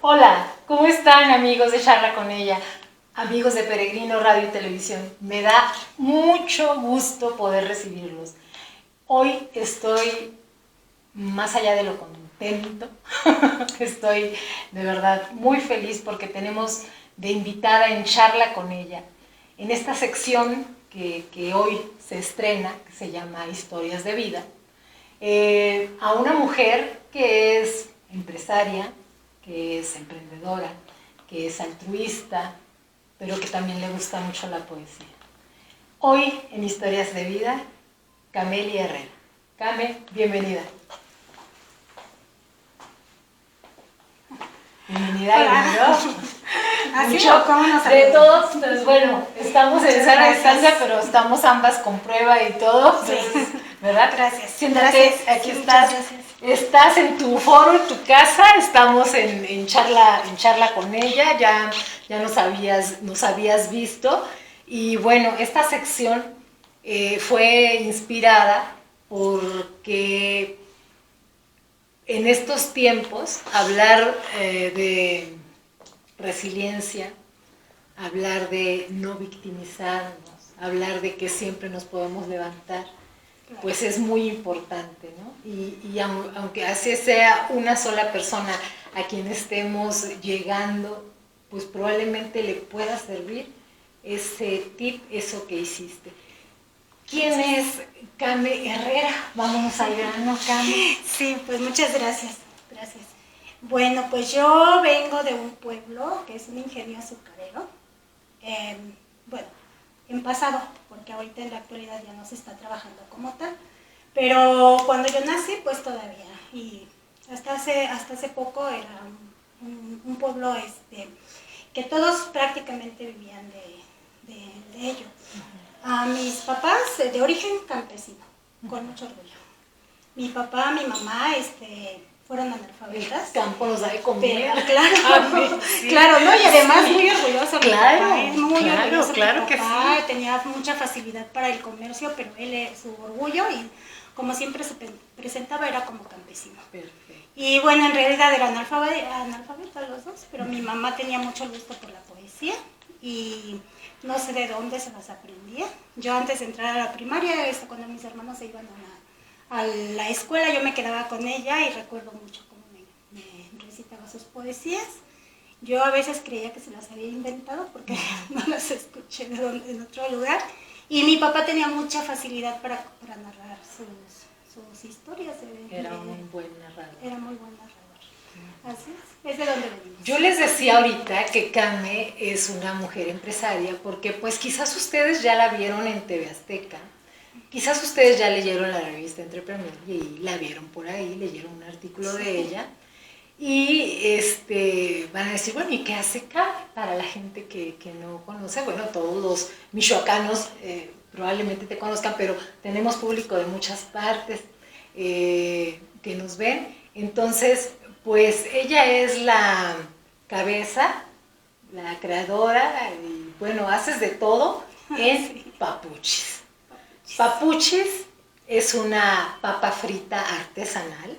Hola, ¿cómo están amigos de Charla con ella? Amigos de Peregrino Radio y Televisión. Me da mucho gusto poder recibirlos. Hoy estoy más allá de lo contento. Estoy de verdad muy feliz porque tenemos de invitada en Charla con ella, en esta sección que hoy se estrena, que se llama Historias de Vida, a una mujer que es empresaria, que es emprendedora, que es altruista, pero que también le gusta mucho la poesía. Hoy en Historias de Vida, Camelia Herrera. Came, bienvenida. Bienvenida, bienvenido. ¿Así o cómo nos de todos, pues bueno, estamos en sana distancia, pero estamos ambas con prueba y todo, entonces, ¿verdad? Gracias. Siéntate, Gracias. aquí Sí, estás. Estás en tu foro, en tu casa, estamos en charla con ella, ya nos habías visto. Y bueno, esta sección fue inspirada porque en estos tiempos hablar de resiliencia, hablar de no victimizarnos, hablar de que siempre nos podemos levantar, pues es muy importante, ¿no? Y aunque así sea una sola persona a quien estemos llegando, pues probablemente le pueda servir ese tip, eso que hiciste. ¿Quién es Came Herrera? Vámonos al grano, Came. Sí, pues muchas gracias. Gracias. Bueno, pues yo vengo de un pueblo que es un ingenio azucarero. Bueno, en pasado, porque ahorita en la actualidad ya no se está trabajando como tal. Pero cuando yo nací, pues todavía. Y hasta hace poco era un pueblo que todos prácticamente vivían de ello. A mis papás de origen campesino, con mucho orgullo. Mi papá, mi mamá, fueron analfabetas. El campo nos da de comer. Pero, claro, sí. Claro, ¿no? Y además muy orgulloso. Claro, mi papá, muy orgulloso. Claro mi que papá sí. Tenía mucha facilidad para el comercio, pero él su orgullo y como siempre se presentaba era como campesino. Perfecto. Y bueno, en realidad eran analfabetas los dos, pero mi mamá tenía mucho gusto por la poesía y no sé de dónde se las aprendía. Yo antes de entrar a la primaria, cuando mis hermanos se iban a la escuela, yo me quedaba con ella y recuerdo mucho cómo me recitaba sus poesías. Yo a veces creía que se las había inventado porque no las escuché en otro lugar. Y mi papá tenía mucha facilidad para narrar sus historias. Era un buen narrador. Era muy buen narrador. Así es de donde venimos. Yo les decía ahorita que Came es una mujer empresaria porque pues quizás ustedes ya la vieron en TV Azteca, quizás ustedes ya leyeron la revista Entrepreneur y la vieron por ahí, leyeron un artículo de ella y van a decir, bueno, ¿y qué hace Came? Para la gente que no conoce, bueno, todos los michoacanos probablemente te conozcan, pero tenemos público de muchas partes que nos ven, entonces pues ella es la cabeza, la creadora y bueno, haces de todo en Papuchis. Papuchis es una papa frita artesanal,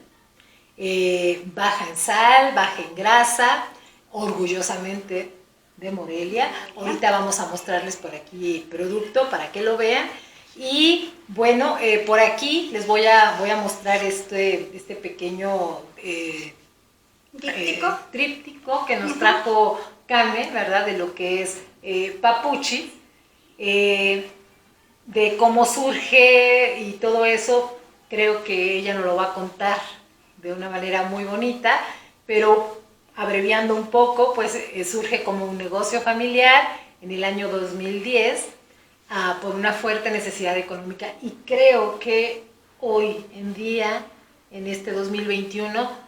baja en sal, baja en grasa, orgullosamente de Morelia. Ahorita vamos a mostrarles por aquí el producto para que lo vean. Y bueno, por aquí les voy a mostrar este pequeño tríptico que nos trajo Came, ¿verdad? De lo que es Papuchis, de cómo surge y todo eso, creo que ella nos lo va a contar de una manera muy bonita, pero abreviando un poco, pues surge como un negocio familiar en el año 2010 por una fuerte necesidad económica y creo que hoy en día, en este 2021,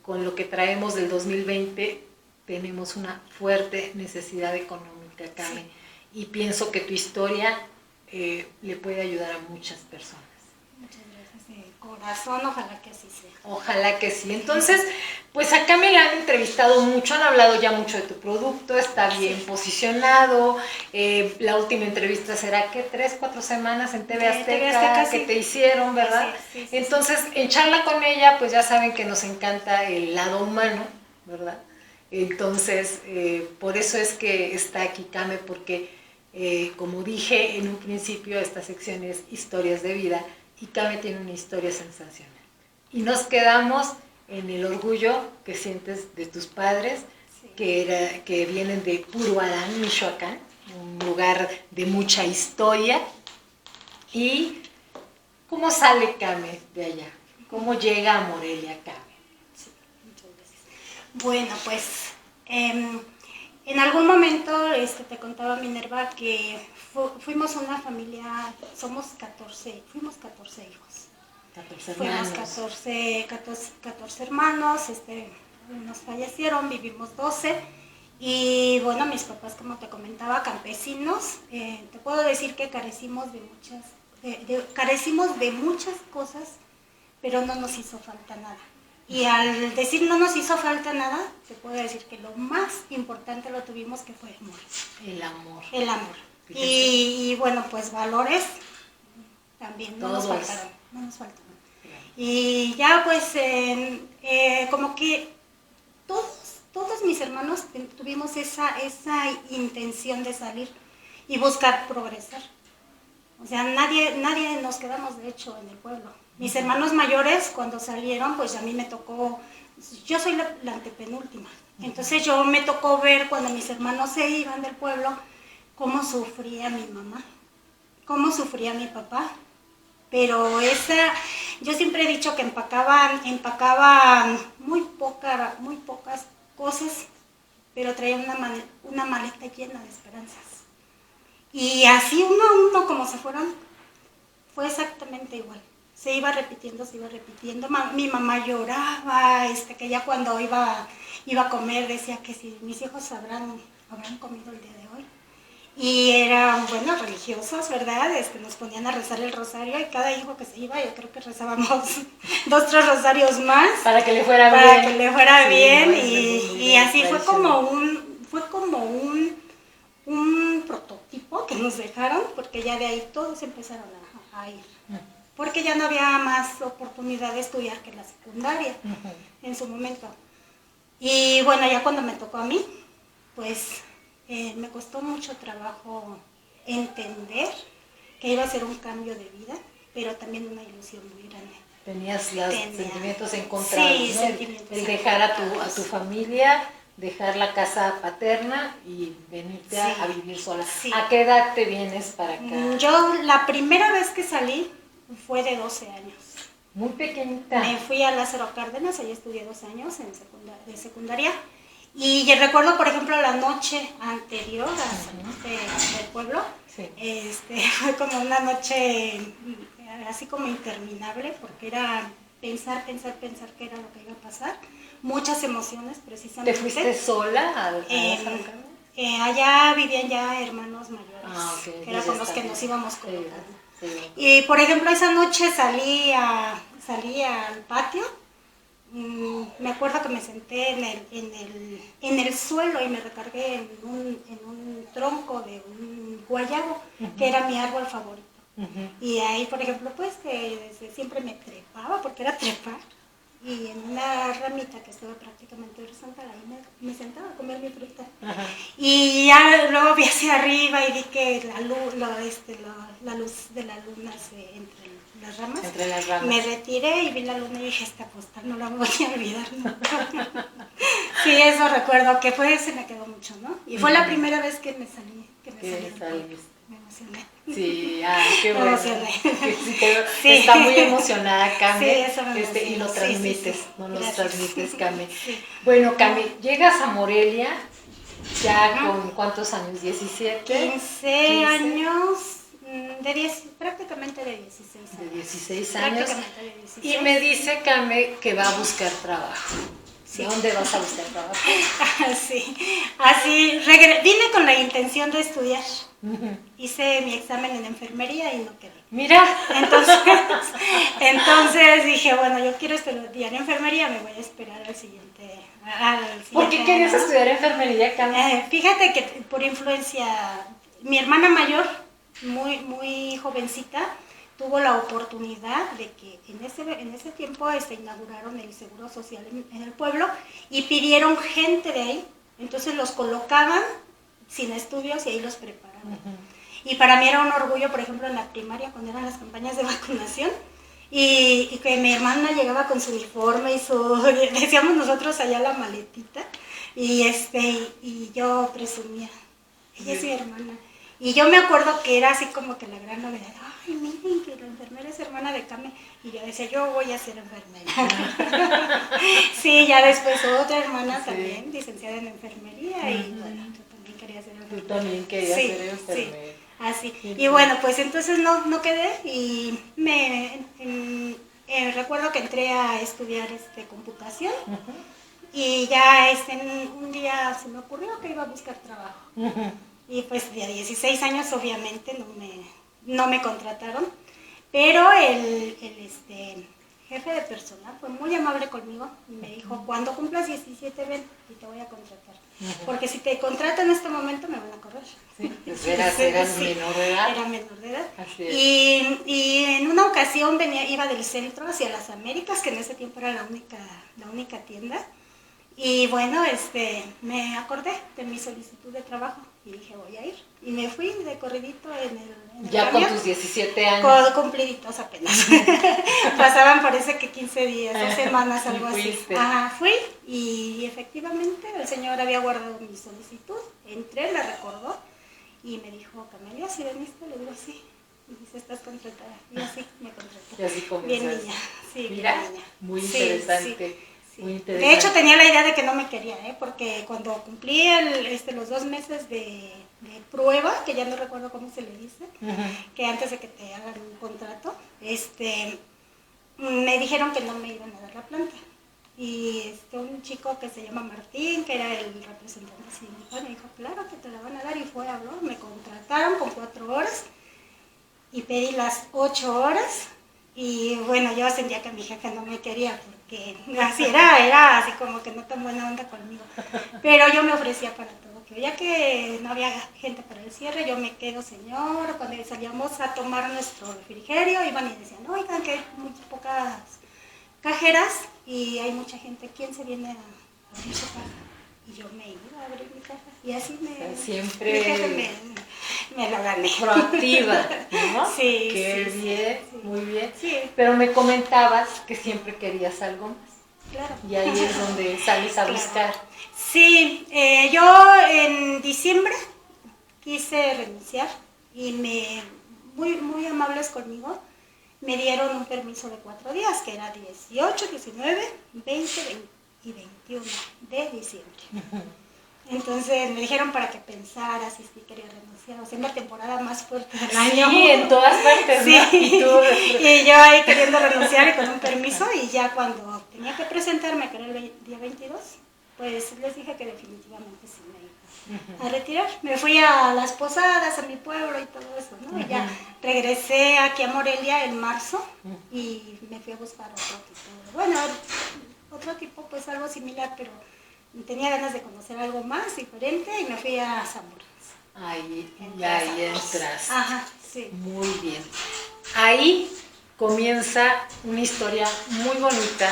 con lo que traemos del 2020, tenemos una fuerte necesidad económica, Came. Sí. Y pienso que tu historia le puede ayudar a muchas personas. Muchas gracias de corazón, ojalá que así sea. Ojalá que sí. Entonces, pues acá me la han entrevistado mucho, han hablado ya mucho de tu producto, está bien posicionado. La última entrevista será que 3-4 semanas en TV Azteca que te hicieron, ¿verdad? Sí, Entonces, en Charla con ella, pues ya saben que nos encanta el lado humano, ¿verdad? Entonces, por eso es que está aquí Kame, porque como dije en un principio, esta sección es historias de vida y Kame tiene una historia sensacional. Y nos quedamos en el orgullo que sientes de tus padres, sí, que vienen de Puruarán, Michoacán, un lugar de mucha historia. ¿Y cómo sale Kame de allá? ¿Cómo llega a Morelia Kame? Sí, muchas gracias. Bueno, pues en algún momento te contaba Minerva que fuimos una familia, fuimos 14 hijos. 14 hermanos. Fuimos 14 hermanos, unos fallecieron, vivimos 12. Y bueno, mis papás, como te comentaba, campesinos. Te puedo decir que carecimos de muchas cosas, pero no nos hizo falta nada. Y al decir no nos hizo falta nada, te puedo decir que lo más importante lo tuvimos, que fue amor. El amor. El amor. Y bueno, pues valores también no nos faltaron. Y ya pues como que todos mis hermanos tuvimos esa intención de salir y buscar progresar. O sea, nadie nos quedamos de hecho en el pueblo. Mis hermanos mayores, cuando salieron, pues a mí me tocó, yo soy la antepenúltima. Entonces yo me tocó ver cuando mis hermanos se iban del pueblo, cómo sufría mi mamá, cómo sufría mi papá. Pero yo siempre he dicho que empacaban muy pocas cosas, pero traían una maleta llena de esperanzas. Y así uno a uno, como se fueron, fue exactamente igual. Se iba repitiendo. Mi mamá lloraba, que ya cuando iba a comer decía que si mis hijos habrán comido el día de hoy. Y eran, bueno, religiosos, ¿verdad? Nos ponían a rezar el rosario y cada hijo que se iba, yo creo que rezábamos 2, 3 rosarios más. Para que le fuera bien. Que le fuera bien. Y así fue como un prototipo que nos dejaron, porque ya de ahí todos empezaron a ir. Porque ya no había más oportunidad de estudiar que la secundaria en su momento. Y bueno, ya cuando me tocó a mí, pues me costó mucho trabajo entender que iba a ser un cambio de vida, pero también una ilusión muy grande. Tenías sentimientos encontrados, sí, ¿no? Sentimientos el dejar a tu familia, dejar la casa paterna y venirte a vivir sola. Sí. ¿A qué edad te vienes para acá? Yo la primera vez que salí fue de 12 años. Muy pequeñita. Me fui a Lázaro Cárdenas, allí estudié 2 años de secundaria. Y recuerdo, por ejemplo, la noche anterior a salir del pueblo, sí, fue como una noche así como interminable, porque era pensar qué era lo que iba a pasar. Muchas emociones, precisamente. ¿Te fuiste sola a Lázaro Cárdenas? Allá vivían ya hermanos mayores, okay, que era con los que nos íbamos colocando. Sí. Y, por ejemplo, esa noche salí al patio. Me acuerdo que me senté en el suelo y me recargué en un tronco de un guayabo, que era mi árbol favorito. Y ahí, por ejemplo, pues que siempre me trepaba, porque era trepar, y en una ramita que estaba prácticamente horizontal, ahí me sentaba a comer mi fruta. Y ya luego vi hacia arriba y vi que la luz de la luna entre las ramas. Me retiré y vi la luna y dije, esta postal no la voy a olvidar nunca. Sí, eso recuerdo, que se me quedó mucho, ¿no? Y fue la primera vez que me salí. Me emocioné. Sí, qué bueno. Sí. Está muy emocionada, Kame. Sí, eso me emociona. Y lo transmites, sí. No nos transmites, Kame. Sí. Bueno, Kame, llegas a Morelia ya con ¿cuántos años? ¿17? 15 años. Prácticamente de 16 años. De 16 años. De 16. Y me dice Kame que va a buscar trabajo. Sí. ¿Dónde vas a buscar trabajo? Sí, así vine con la intención de estudiar. Hice mi examen en enfermería y no quedé. Mira. Entonces dije, bueno, yo quiero estudiar enfermería, me voy a esperar al siguiente. ¿Por qué querías estudiar enfermería, Kame? Fíjate que por influencia, mi hermana mayor, muy jovencita, tuvo la oportunidad de que en ese tiempo inauguraron el Seguro Social en el pueblo y pidieron gente de ahí. Entonces los colocaban sin estudios y ahí los preparaban. Y para mí era un orgullo, por ejemplo, en la primaria, cuando eran las campañas de vacunación, y que mi hermana llegaba con su uniforme y decíamos nosotros allá la maletita, y yo presumía, ella es mi hermana. Y yo me acuerdo que era así como que la gran novedad, ay, miren que la enfermera es hermana de Came, y yo decía, yo voy a ser enfermera. Sí, ya después otra hermana también, licenciada en enfermería, y bueno, yo también quería ser enfermera. Tú también querías ser enfermera. Sí, así. Y bueno, pues entonces no quedé, y recuerdo que entré a estudiar computación, y ya un día se me ocurrió que iba a buscar trabajo. Y pues de 16 años obviamente no me contrataron, pero el jefe de personal fue muy amable conmigo y me dijo, cuando cumplas 17 ven y te voy a contratar, porque si te contratan en este momento me van a correr. Sí, pues eras menor de edad. Era menor de edad. Así es. Y en una ocasión iba del centro hacia las Américas, que en ese tiempo era la única tienda. Y bueno, me acordé de mi solicitud de trabajo y dije, voy a ir. Y me fui de corridito en el ya camión, con tus 17 años. Cumpliditos apenas. Pasaban parece que 15 días, 2 semanas, algo así. Ajá, fui y efectivamente el señor había guardado mi solicitud. Entré, la recordó y me dijo, Camelia, ¿sí veniste? Le digo, sí. Y dice, estás contratada. Y así me contrató. Y así comenzaste. Bien niña. Sí, mira, bien niña. Muy interesante. Sí. Sí. Muy interesante. De hecho tenía la idea de que no me quería, porque cuando cumplí los 2 meses de prueba, que ya no recuerdo cómo se le dice, que antes de que te hagan un contrato, me dijeron que no me iban a dar la planta. Y un chico que se llama Martín, que era el representante sindical, me dijo, claro que te la van a dar, y habló, me contrataron con 4 horas y pedí las 8 horas. Y bueno, yo sentía que mi jefe no me quería porque así era así como que no tan buena onda conmigo. Pero yo me ofrecía para todo, que ya que no había gente para el cierre, yo me quedo, señor. Cuando salíamos a tomar nuestro refrigerio, iban y decían, oigan, que hay muy pocas cajeras y hay mucha gente, ¿quién se viene a abrir su caja? Y yo me iba a abrir mi caja y así siempre mi jefe me lo gané. Proactiva, ¿no? Sí. Qué sí, bien, sí. Muy bien. Sí. Pero me comentabas que siempre querías algo más. Claro. Y ahí es donde sales a buscar. Sí, yo en diciembre quise renunciar y muy, muy amables conmigo, me dieron un permiso de 4 días, que era 18, 19, 20 y 21 de diciembre. Entonces me dijeron para que pensara si quería renunciar, o sea, en la temporada más fuerte del año. Sí, en todas partes, sí. ¿No? Y yo ahí queriendo renunciar y con un permiso, y ya cuando tenía que presentarme, que era el día 22, pues les dije que definitivamente sí me iba a retirar. Me fui a las posadas, a mi pueblo y todo eso, ¿no? Y ya regresé aquí a Morelia en marzo y me fui a buscar otro tipo, pues algo similar, pero tenía ganas de conocer algo más diferente y me fui a Zamora. Ahí entras. Ajá, sí. Muy bien. Ahí comienza una historia muy bonita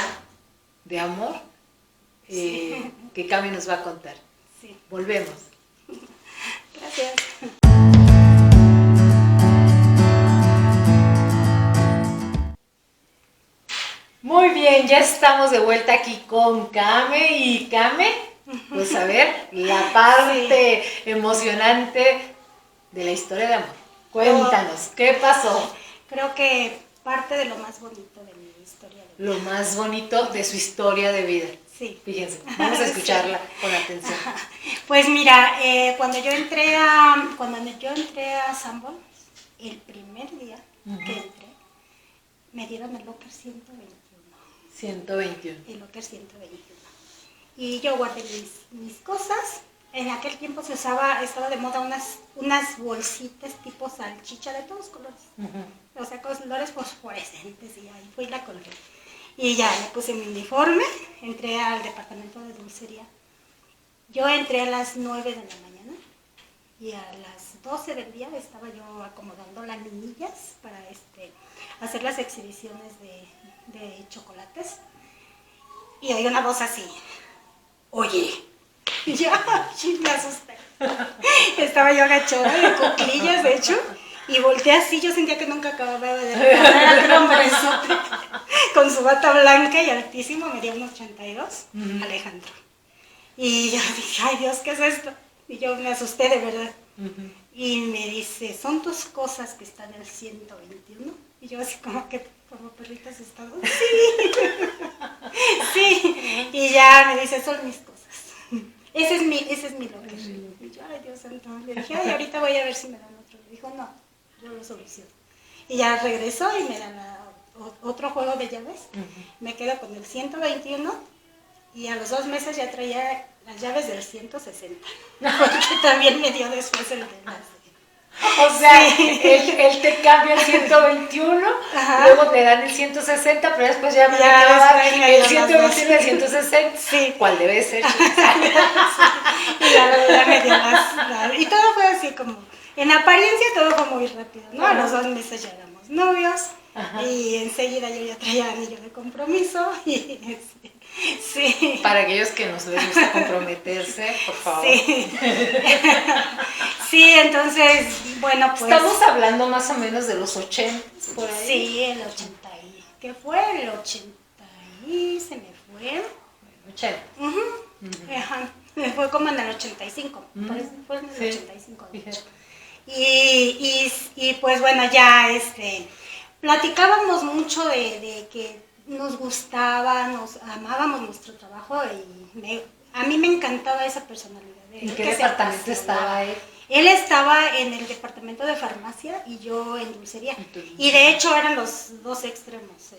de amor que Cami nos va a contar. Sí. Volvemos. Gracias. Muy bien, ya estamos de vuelta aquí con Came y Came, pues a ver, la parte emocionante de la historia de amor. Cuéntanos, ¿qué pasó? Creo que parte de lo más bonito de mi historia de vida. Lo más bonito de su historia de vida. Sí. Fíjense, vamos a escucharla con atención. Pues mira, cuando yo entré a Sanborns, el primer día que entré, me dieron el locker 121. 121. El locker 121. Y yo guardé mis cosas. En aquel tiempo estaba de moda unas bolsitas tipo salchicha de todos colores. O sea, colores fosforescentes, y ahí fui y la colgué. Y ya me puse mi uniforme, entré al departamento de dulcería. Yo entré a las 9 de la mañana y a las 12 del día estaba yo acomodando las niñillas para hacer las exhibiciones de chocolates. Y oí una voz así, oye, y ya, me asusté. Estaba yo agachada de cuclillas, de hecho, y volteé así, yo sentía que nunca acababa de ver aquel hombrezote con su bata blanca y altísimo, medía unos 82, Alejandro. Y yo dije, ay Dios, ¿qué es esto? Y yo me asusté de verdad. Y me dice, ¿son tus cosas que están en el 121? Y yo así como perrito asustado. Sí, sí. Y ya me dice, son mis cosas. Ese es mi locker. Y yo, ay Dios santo. Le dije, ay, ahorita voy a ver si me dan otro. Le dijo, no, yo lo soluciono. Y ya regresó y me dan otro juego de llaves. Me quedo con el 121 y a los 2 meses ya traía las llaves del 160. Porque también me dio después el de las... O sea, sí. él te cambia el 121, luego le dan el 160, pero después ya me quedaba el 121 y el 160. Sí. ¿Cuál debe ser? Sí. Y ya me dio las... Y todo fue así como... En apariencia todo fue muy rápido, ¿no? A los 2 meses ya éramos novios. Y enseguida yo ya traía anillo de compromiso y sí. Para aquellos que no les gusta comprometerse, por favor. Sí. Sí, entonces, bueno, pues... Estamos hablando más o menos de los 80, por ahí. Sí, el 80 y... ¿Qué fue? El 80 y... se me fue. 80. Ajá. Me fue como en el 85. Fue en el 85. Y pues bueno, ya platicábamos mucho de que nos gustaba, nos amábamos nuestro trabajo y a mí me encantaba esa personalidad. ¿En qué departamento estaba él? Él estaba en el departamento de farmacia y yo en dulcería. Y de hecho eran los 2 extremos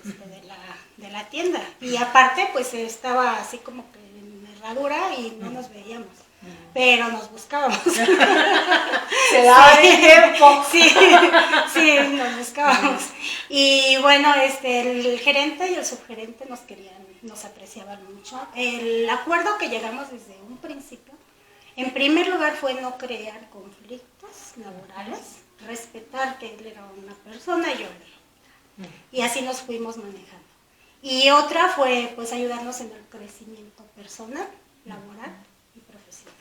de la tienda. Y aparte pues estaba así como que en herradura y no nos veíamos. Pero nos buscábamos. Se daba el tiempo. Sí, nos buscábamos. Y bueno, el gerente y el subgerente nos querían, nos apreciaban mucho. El acuerdo que llegamos desde un principio, en primer lugar, fue no crear conflictos laborales, respetar que él era una persona y yo era. Y así nos fuimos manejando. Y otra fue pues ayudarnos en el crecimiento personal, laboral y profesional.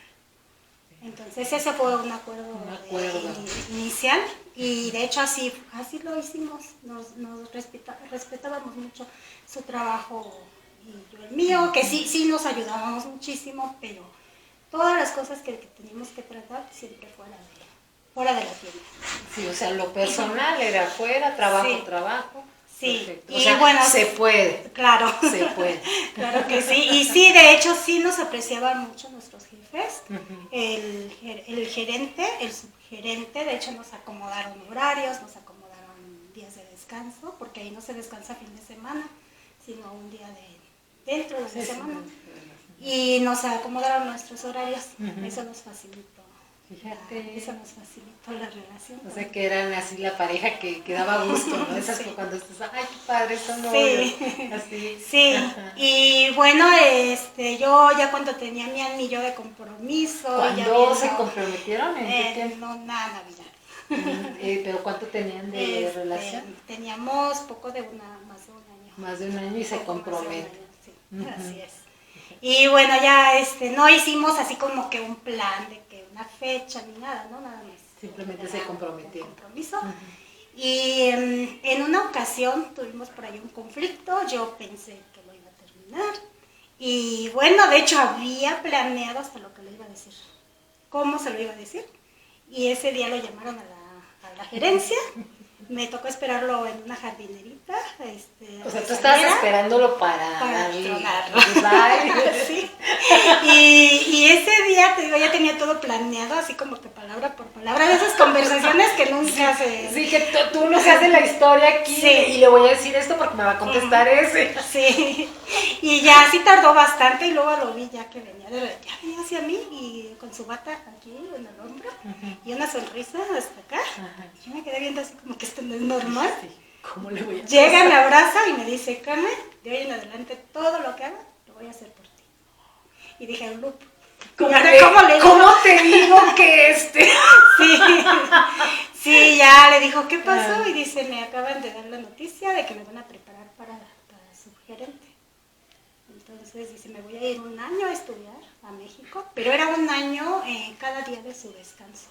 Entonces ese fue un acuerdo inicial y de hecho así lo hicimos, nos respetábamos mucho su trabajo y yo el mío, que sí nos ayudábamos muchísimo, pero todas las cosas que teníamos que tratar siempre fuera de la tienda. Sí, o sea, lo personal era fuera, trabajo. Sí, perfecto. O sea, bueno, se puede. Claro. Se puede. Claro que sí. Y sí, de hecho, sí nos apreciaban mucho nuestros jefes. El gerente, el subgerente, de hecho, nos acomodaron horarios, nos acomodaron días de descanso, porque ahí no se descansa fin de semana, sino un día dentro de la semana. Y nos acomodaron nuestros horarios. Eso nos facilitó. Fíjate. Eso nos facilitó la relación. O sea, que eran así la pareja que daba gusto, ¿no? Esas que cuando estás, ay, qué padre, son novios. Así. Sí. Y bueno, yo ya cuando tenía mi anillo de compromiso. ¿Cuándo se comprometieron? ¿En qué tiempo? No, nada, Navidad. ¿Pero cuánto tenían de relación? Teníamos poco de más de un año. Más de un año y se comprometen. Sí, así es. Y bueno, ya no hicimos así como que un plan de que una fecha ni nada, ¿no? Nada más. Simplemente se comprometieron. Compromiso. Y en una ocasión tuvimos por ahí un conflicto, yo pensé que lo iba a terminar. Y bueno, de hecho había planeado hasta lo que le iba a decir. ¿Cómo se lo iba a decir? Y ese día lo llamaron a la gerencia. Me tocó esperarlo en una jardinerita. O sea, tú estabas esperándolo para tronarlo. Sí. Y ese día, te digo, ya tenía todo planeado, así como que palabra por palabra, de esas conversaciones que nunca se... Sí, que tú no se hace la historia aquí y le voy a decir esto porque me va a contestar ese. Sí. Y ya sí tardó bastante y luego lo vi ya que venía hacia mí y con su bata aquí en el hombro y una sonrisa hasta acá. Yo me quedé viendo así como que esto no es normal. Sí. ¿Cómo le voy a Llega, me abraza y me dice, Carmen, de hoy en adelante todo lo que haga lo voy a hacer por ti. Y dije, Lup, ¿Cómo, ¿Cómo le digo? ¿Cómo te digo que Sí, sí, ya le dijo, ¿qué pasó? Y dice, me acaban de dar la noticia de que me van a preparar para subgerente. Entonces dice, me voy a ir un año a estudiar a México, pero era un año cada día de su descanso.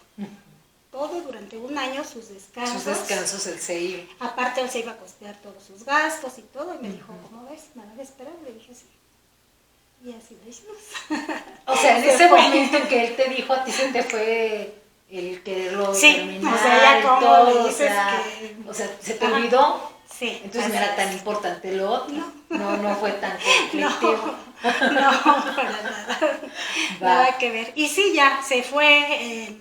Todo durante un año sus descansos. Sus descansos él se iba. Aparte él se iba a costear todos sus gastos y todo, y me dijo, ¿cómo ves? ¿Me vas a esperar? Le dije, sí. Y así lo hicimos. O sea, en ese momento que él te dijo, a ti se te fue el quererlo terminar, o sea, ya como todo, dices o sea, ¿se te olvidó? Sí. Entonces no era tan importante lo otro. No fue tan conflictivo. No, para nada. Nada que ver. Y sí, ya se fue.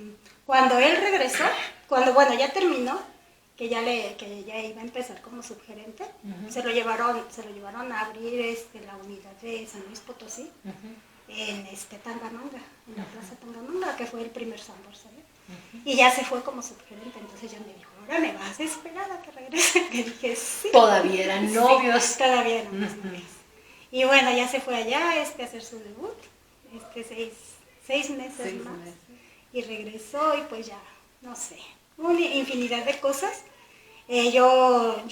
Cuando él regresó, bueno, ya terminó, que ya iba a empezar como subgerente, se lo llevaron a abrir la unidad de San Luis Potosí, en Tangamanga, en la Plaza Tangamanga, que fue el primer Sambor, ¿sabes? Y ya se fue como subgerente, entonces ya me dijo, ahora me vas a esperar a que regrese. Que dije, sí. Todavía eran novios. Sí, todavía eran novios. Y bueno, ya se fue allá a hacer su debut, 6 meses más. Y regresó y pues ya, no sé, una infinidad de cosas. Yo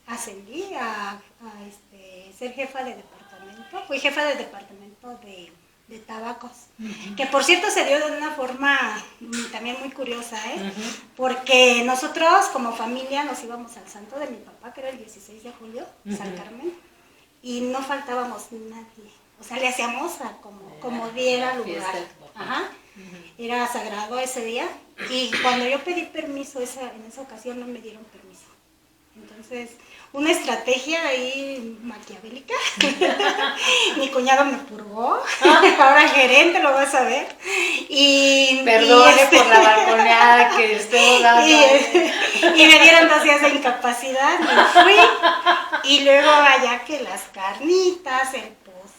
ascendí a ser jefa de departamento, fui jefa de departamento de tabacos, que por cierto se dio de una forma también muy curiosa, porque nosotros como familia nos íbamos al santo de mi papá, que era el 16 de julio, San Carmen, y no faltábamos nadie, o sea, le hacíamos como diera lugar. Ajá. Era sagrado ese día, y cuando yo pedí permiso en esa ocasión no me dieron permiso. Entonces, una estrategia ahí maquiavélica. Mi cuñado me purgó, ahora el gerente lo vas a ver. Perdone por la balconeada que estemos dando. Y me dieron 2 días de incapacidad, me fui. Y luego allá que las carnitas, el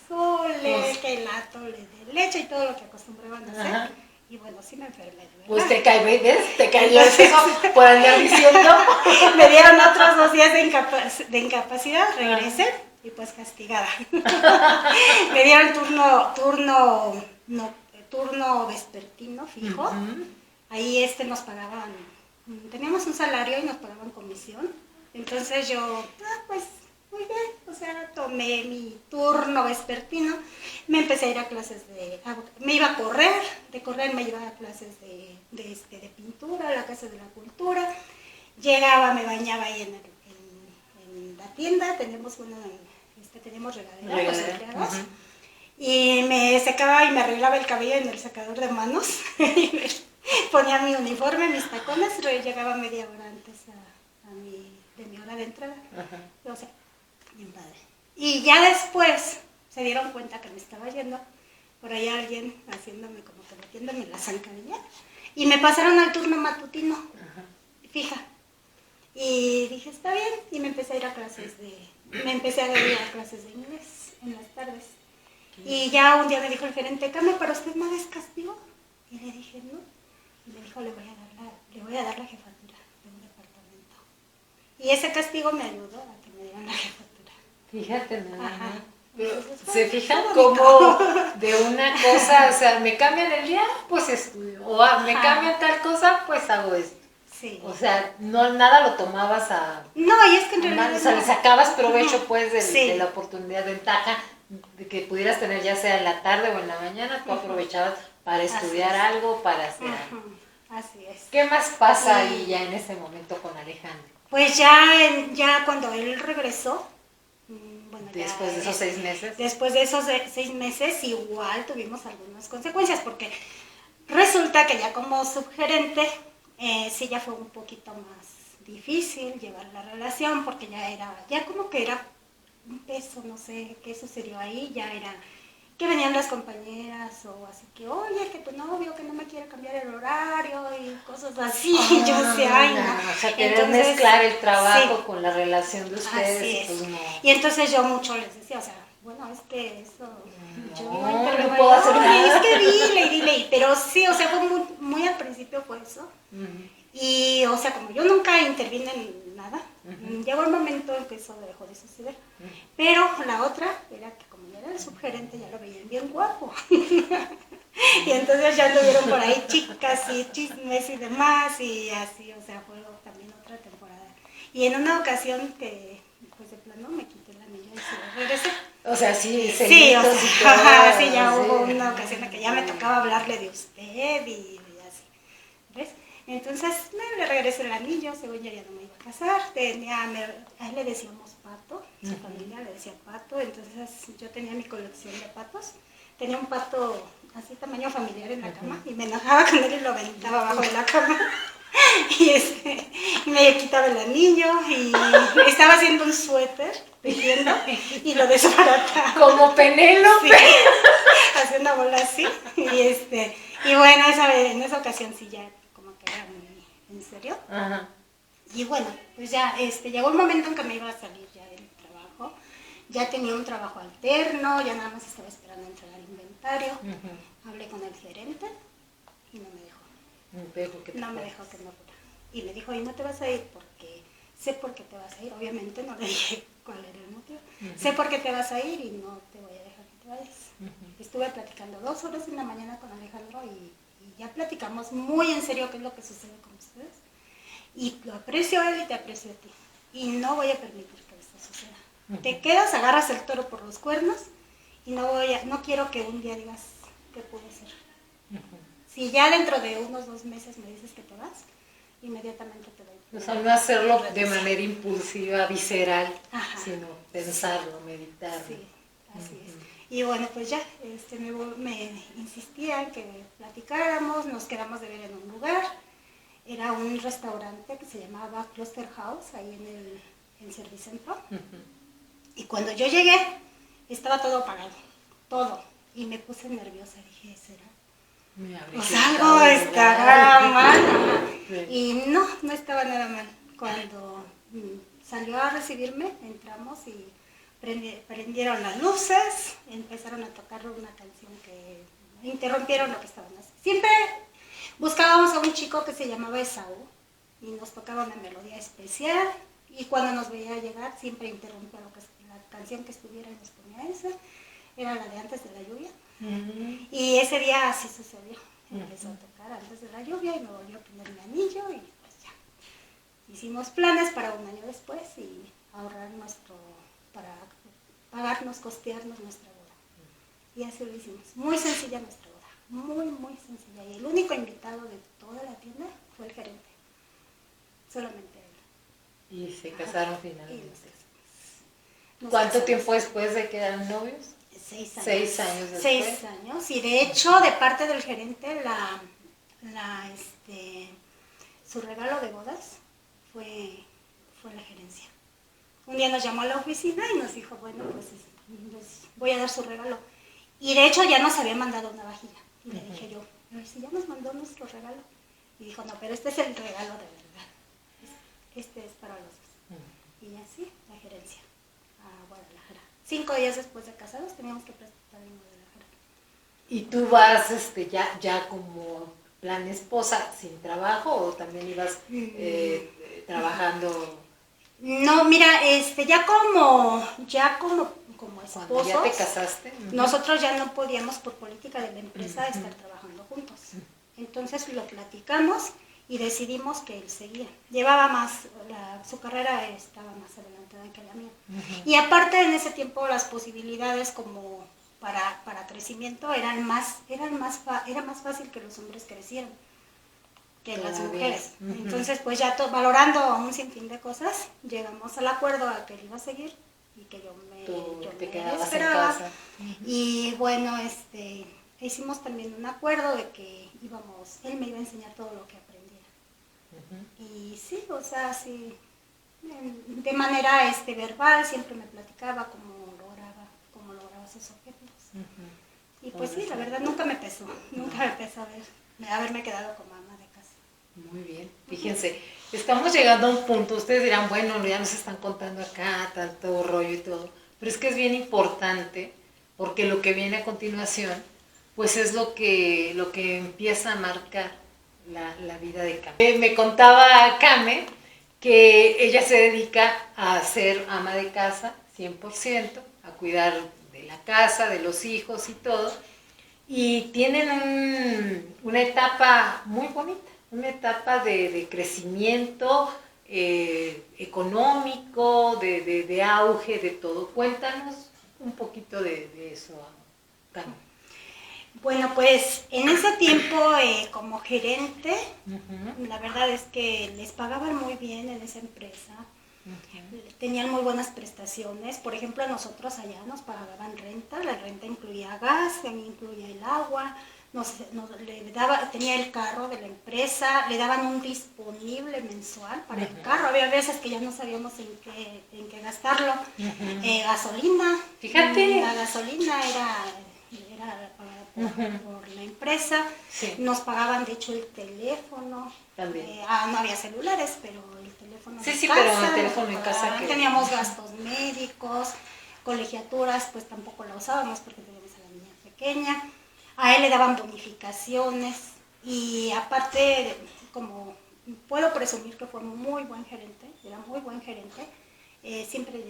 pozole, que el atole de leche y todo lo que acostumbraban a hacer. Ajá. Y bueno, sí me enfermé, ¿verdad? Pues te cayó eso por andar diciendo. Me dieron otros 2 días de incapacidad, regresé y pues castigada. Me dieron turno vespertino fijo. Ahí nos pagaban, teníamos un salario y nos pagaban comisión. Entonces yo, pues muy bien, o sea, tomé mi turno vespertino, me empecé a ir a clases me iba a correr, de correr me iba a clases de pintura, a la Casa de la Cultura, llegaba, me bañaba ahí en la tienda, tenemos regadera, los empleados, y me secaba y me arreglaba el cabello en el secador de manos, y me ponía mi uniforme, mis tacones, y llegaba media hora antes de mi hora de entrada. O sea, bien padre. Y ya después se dieron cuenta que me estaba yendo, por ahí alguien haciéndome como que metiéndome la zancadilla, y me pasaron al turno matutino, fija. Y dije, está bien, y me empecé a ir a clases de inglés en las tardes. Y ya un día me dijo el gerente, ¿cambio para usted más es castigo? Y le dije, no. Y me dijo, le voy a dar la jefatura de un departamento. Y ese castigo me ayudó a que me dieran la jefatura. Fíjate nada más. Pero se fijan como de una cosa, o sea, me cambian el día, pues estudio. O me cambian tal cosa, pues hago esto. Sí. O sea, nada lo tomabas a... No, y es que en realidad... O sea, le sacabas provecho pues de la oportunidad, ventaja de que pudieras tener ya sea en la tarde o en la mañana, tú aprovechabas para estudiar algo, para hacer algo. Así es. ¿Qué más pasa ahí ya en ese momento con Alejandro? Pues ya cuando él regresó, bueno, después de esos 6 meses. Después de esos 6 meses igual tuvimos algunas consecuencias, porque resulta que ya como subgerente, sí ya fue un poquito más difícil llevar la relación, porque ya como que era un peso, no sé qué sucedió ahí, ya era que venían las compañeras o así que, oye, que tu novio que no me quiere cambiar el horario y cosas así, yo decía, ay no. O sea, querer mezclar el trabajo con la relación de ustedes. Así es. Pues no. Y entonces yo mucho les decía, o sea, bueno, es que eso, no puedo hacer nada. Es que dile, pero sí, o sea, fue muy al principio fue eso. Y, o sea, como yo nunca intervine en nada, llegó el momento en que eso dejó de suceder. Pero la otra era que como ya era el subgerente ya lo veían bien guapo. Y entonces ya anduvieron por ahí chicas y chismes y demás, y así, o sea, fue también otra temporada. Y en una ocasión que, pues de plano, me quité el anillo y se regresé. O sea, sí, Sí, o celitos y todo. sea, sí, ya Sí. hubo una ocasión en que ya me tocaba hablarle de usted y así, ¿ves? Entonces le regresé el anillo, según yo ya no me iba a casar, a él le decíamos Pato, su familia le decía Pato, entonces yo tenía mi colección de patos, tenía un pato así tamaño familiar en la cama y me enojaba con él y lo aventaba abajo de la cama. Y me quitaba el anillo y estaba haciendo un suéter, tejiendo, y lo desbarataba. Como Penélope. Sí, hacía una bola así. Y bueno, en esa ocasión sí ya como que era muy en serio. Ajá. Y bueno, pues ya llegó un momento en que me iba a salir ya del trabajo. Ya tenía un trabajo alterno, ya nada más estaba esperando entrar al inventario. Hablé con el gerente y no me dejó. No me dejó que no fuera. Y me dijo, ¿y no te vas a ir? Porque sé por qué te vas a ir. Obviamente no le dije cuál era el motivo. Sé por qué te vas a ir y no te voy a dejar que te vayas. Estuve platicando 2 horas en la mañana con Alejandro y ya platicamos muy en serio qué es lo que sucede con ustedes. Y lo aprecio a él y te aprecio a ti. Y no voy a permitir que esto suceda. Te quedas, agarras el toro por los cuernos y no quiero que un día digas qué pude hacer. Si ya dentro de unos 2 meses me dices que te vas, inmediatamente te doy. O sea, no hacerlo de manera impulsiva, visceral, Ajá. sino pensarlo, meditarlo. Sí, así es. Y bueno, pues ya, me insistía en que platicáramos, nos quedamos de ver en un lugar. Era un restaurante que se llamaba Cluster House, ahí en Servicentro. Y cuando yo llegué, estaba todo apagado, todo. Y me puse nerviosa, dije, ¿será? Pues algo estará mal. Y no estaba nada mal. Cuando salió a recibirme, entramos y prendieron las luces, empezaron a tocar una canción que interrumpieron lo que estaban haciendo. Siempre buscábamos a un chico que se llamaba Esaú y nos tocaba una melodía especial y cuando nos veía llegar siempre interrumpía la canción que estuviera y nos ponía esa. Era la de Antes de la Lluvia. Y ese día así sucedió. Empezó a tocar Antes de la Lluvia y me volvió a poner mi anillo y pues ya. Hicimos planes para un año después y ahorrar para pagarnos, costearnos nuestra boda. Y así lo hicimos. Muy sencilla nuestra boda. Muy, muy sencilla. Y el único invitado de toda la tienda fue el gerente. Solamente él. Y se casaron finalmente. ¿Cuánto tiempo después de que eran novios? 6 años. 6 años después. 6 años. Y de hecho, de parte del gerente, su regalo de bodas fue la gerencia. Un día nos llamó a la oficina y nos dijo, bueno, pues voy a dar su regalo. Y de hecho ya nos había mandado una vajilla. Y le dije yo, a ver si ya nos mandó nuestro regalo. Y dijo, no, pero este es el regalo de verdad. Este es para los dos. Y así, la gerencia a Guadalajara. 5 días después de casados teníamos que presentar en Guadalajara. ¿Y tú vas ya como plan esposa sin trabajo o también ibas trabajando? No, mira, ya como esposos, Cuando ya te casaste. nosotros ya no podíamos por política de la empresa estar trabajando juntos. Entonces lo platicamos y decidimos que él seguía. Su carrera estaba más adelantada que la mía. Y aparte en ese tiempo las posibilidades como para crecimiento era más fácil que los hombres crecieran que las mujeres. Entonces pues ya valorando un sinfín de cosas, llegamos al acuerdo a que él iba a seguir y que yo me quedabas esperaba. en casa. Y bueno, hicimos también un acuerdo de que él me iba a enseñar todo lo que aprendiera. Y sí, o sea, sí, de manera verbal siempre me platicaba cómo lograba sus objetivos. Y pues sí, la verdad nunca me pesó haberme quedado como ama de casa. Muy bien, fíjense, estamos llegando a un punto, ustedes dirán, bueno, ya nos están contando acá tanto rollo y todo, pero es que es bien importante porque lo que viene a continuación pues es lo que empieza a marcar la vida de Kame. Me contaba Kame que ella se dedica a ser ama de casa 100%, a cuidar de la casa, de los hijos y todo, y tienen una etapa muy bonita, una etapa de crecimiento económico, de auge, de todo. Cuéntanos un poquito de eso, Cami. Bueno, pues en ese tiempo como gerente, la verdad es que les pagaban muy bien en esa empresa, tenían muy buenas prestaciones. Por ejemplo, a nosotros allá nos pagaban renta, la renta incluía gas, incluía el agua, tenía el carro de la empresa, le daban un disponible mensual para el carro. Había veces que ya no sabíamos en qué gastarlo. Gasolina, Fíjate, la gasolina era pagada por la empresa. Sí. Nos pagaban de hecho el teléfono. También. No había celulares, pero el teléfono sí, en sí, casa. Pero el teléfono en casa. Teníamos gastos médicos, colegiaturas, pues tampoco la usábamos porque teníamos a la niña pequeña. A él le daban bonificaciones y aparte, como puedo presumir que fue muy buen gerente, era muy buen gerente, siempre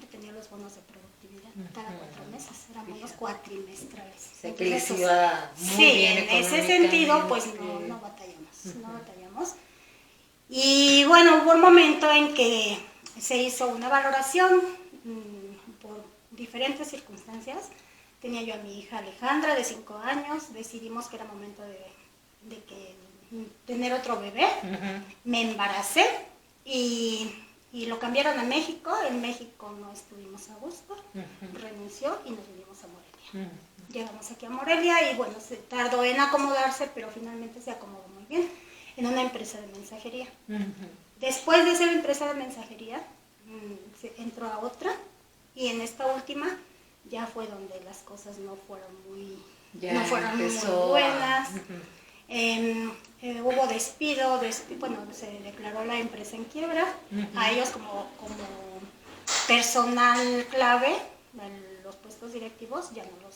tenía los bonos de productividad cada 4 meses, eran bonos cuatrimestrales. O sea, que les iba muy bien en ese sentido, pues no batallamos. Y bueno, hubo un momento en que se hizo una valoración por diferentes circunstancias. Tenía yo a mi hija Alejandra de 5 años, decidimos que era momento de tener otro bebé. Me embaracé y lo cambiaron a México. En México no estuvimos a gusto, renunció y nos vinimos a Morelia. Llegamos aquí a Morelia y bueno, se tardó en acomodarse, pero finalmente se acomodó muy bien en una empresa de mensajería. Después de esa empresa de mensajería, entró a otra y en esta última ya fue donde las cosas no fueron muy buenas. Hubo despido, bueno, se declaró la empresa en quiebra. A ellos como personal clave, los puestos directivos, ya no los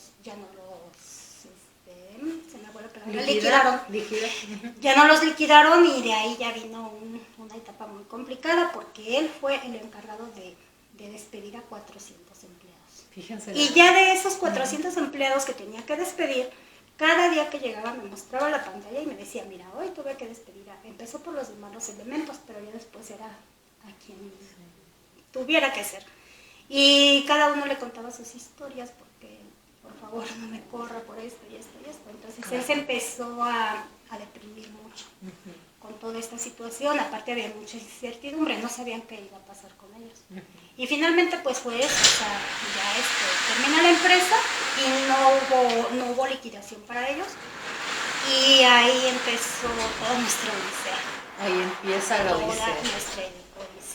se me acuerdo que liquidaron. Ya no los liquidaron y de ahí ya vino una etapa muy complicada porque él fue el encargado de despedir a 400 empleados. Fíjense. Y ya de esos 400 empleados que tenía que despedir, cada día que llegaba me mostraba la pantalla y me decía, mira, hoy tuve que despedir empezó por los malos elementos, pero ya después era a quien tuviera que ser. Y cada uno le contaba sus historias porque, por favor, no me corra por esto y esto y esto. Entonces él se empezó a deprimir mucho con toda esta situación. Aparte había mucha incertidumbre, no sabían qué iba a pasar con ellos. Y finalmente pues fue eso, o sea, ya termina la empresa y no hubo liquidación para ellos. Y ahí empezó toda nuestra odisea. Ahí empieza la odisea.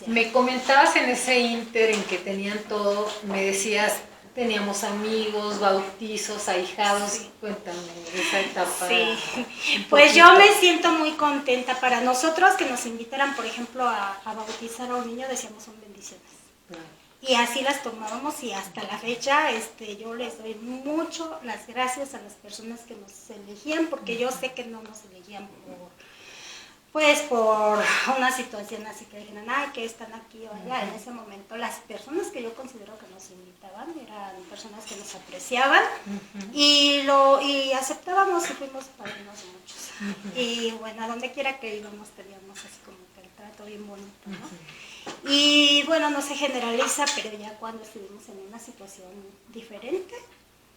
Me comentabas en ese ínter en que tenían todo, me decías, teníamos amigos, bautizos, ahijados. Sí. Cuéntame esa etapa. Sí, pues yo me siento muy contenta. Para nosotros que nos invitaran, por ejemplo, a bautizar a un niño, decíamos son bendiciones. Y así las tomábamos y hasta la fecha yo les doy mucho las gracias a las personas que nos elegían, porque yo sé que no nos elegían por una situación así que dijeron, ay, que están aquí o allá. En ese momento las personas que yo considero que nos invitaban eran personas que nos apreciaban y aceptábamos y fuimos padrinos muchos. Y bueno, a donde quiera que íbamos teníamos así como que el trato bien bonito, ¿no? Y bueno, no se generaliza, pero ya cuando estuvimos en una situación diferente,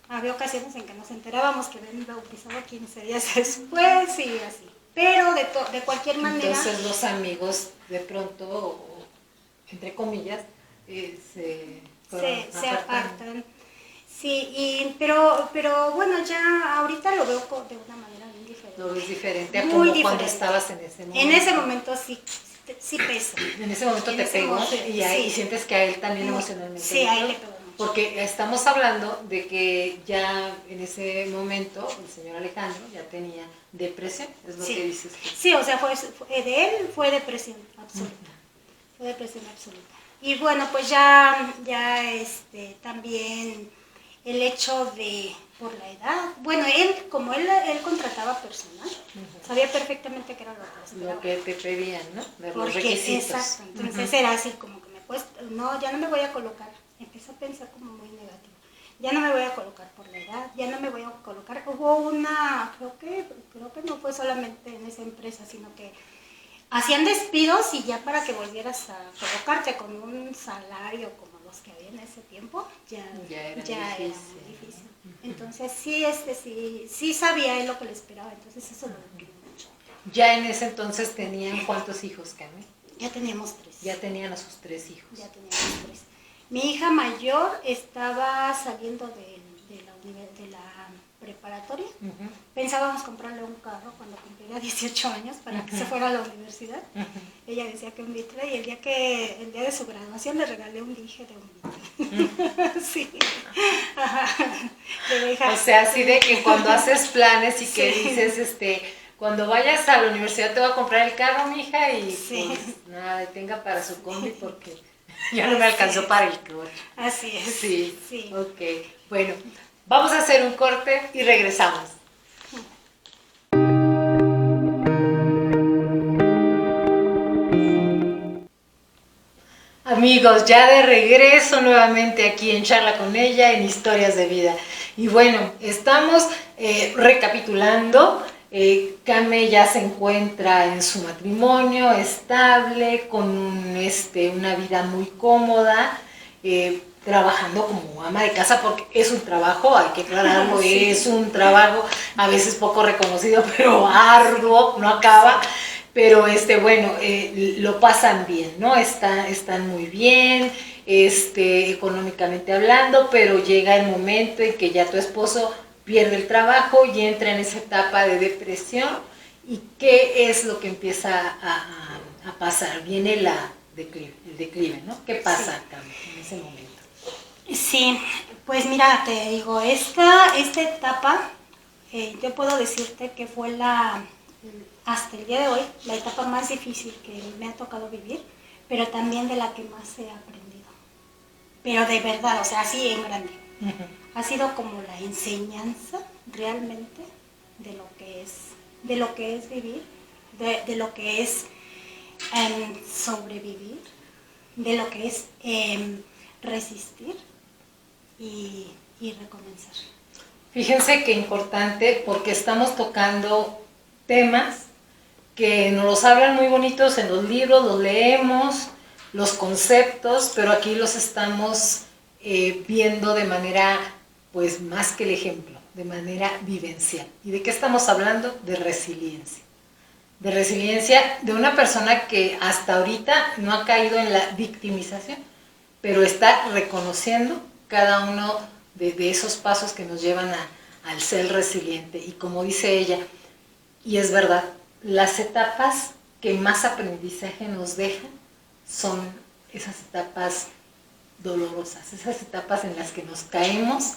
había ocasiones en que nos enterábamos que habían bautizado 15 días después y así. Pero de cualquier manera... Entonces los amigos de pronto, entre comillas, se apartan. Sí, pero bueno, ya ahorita lo veo de una manera bien diferente. Lo ves diferente a como cuando estabas en ese momento. En ese momento sí pesa. En ese momento te pegó y sientes que a él también emocionalmente. Sí, a él le pegó mucho. Porque estamos hablando de que ya en ese momento el señor Alejandro ya tenía depresión, es lo que dices. Sí, o sea, de él fue depresión absoluta. Fue depresión absoluta. Y bueno, pues ya también el hecho de, por la edad, bueno, como él contrataba personal, sabía perfectamente que era lo que esperaba. Lo que te pedían, ¿no? De los requisitos. Exacto, entonces era así como que ya no me voy a colocar, empecé a pensar como muy negativo. ya no me voy a colocar por la edad, ya no me voy a colocar. Hubo una, creo que no fue solamente en esa empresa, sino que hacían despidos y ya para que volvieras a colocarte con un salario como los que había en ese tiempo, ya era muy difícil. Entonces sí sabía él lo que le esperaba, entonces eso lo vi mucho. Ya en ese entonces tenían ¿cuántos hijos, Cami? Ya teníamos 3. Ya tenían a sus 3 hijos. Ya teníamos 3. Mi hija mayor estaba saliendo de la preparatoria. Pensábamos comprarle un carro cuando cumpliera 18 años para que se fuera a la universidad. Ella decía que un Vitra, y el día de su graduación le regalé un dije de un Vitra. Sí. O sea, así de que cuando haces planes y que dices, cuando vayas a la universidad te voy a comprar el carro, mija, y pues nada, tenga para su combi porque ya no me alcanzó para el coche. Así es. Sí. Ok. Bueno, vamos a hacer un corte y regresamos. Amigos, ya de regreso nuevamente aquí en Charla con ella, en Historias de Vida. Y bueno, estamos recapitulando. Kame ya se encuentra en su matrimonio estable, con una vida muy cómoda, trabajando como ama de casa, porque es un trabajo, hay que aclararlo, sí. Es un trabajo a veces poco reconocido, pero arduo, no acaba. Pero bueno, lo pasan bien, ¿no? Están muy bien, económicamente hablando, pero llega el momento en que ya tu esposo pierde el trabajo y entra en esa etapa de depresión. ¿Y qué es lo que empieza a pasar? Viene el declive, ¿no? ¿Qué pasa acá en ese momento? Sí, pues mira, te digo, esta etapa, yo puedo decirte que fue hasta el día de hoy, la etapa más difícil que me ha tocado vivir, pero también de la que más he aprendido. Pero de verdad, o sea, así en grande. Ha sido como la enseñanza realmente de lo que es vivir, de lo que es sobrevivir, de lo que es resistir y recomenzar. Fíjense qué importante, porque estamos tocando temas que nos los hablan muy bonitos en los libros, los leemos, los conceptos, pero aquí los estamos viendo de manera, pues más que el ejemplo, de manera vivencial. ¿Y de qué estamos hablando? De resiliencia. De resiliencia de una persona que hasta ahorita no ha caído en la victimización, pero está reconociendo cada uno de esos pasos que nos llevan al ser resiliente. Y como dice ella, y es verdad, las etapas que más aprendizaje nos dejan son esas etapas dolorosas, esas etapas en las que nos caemos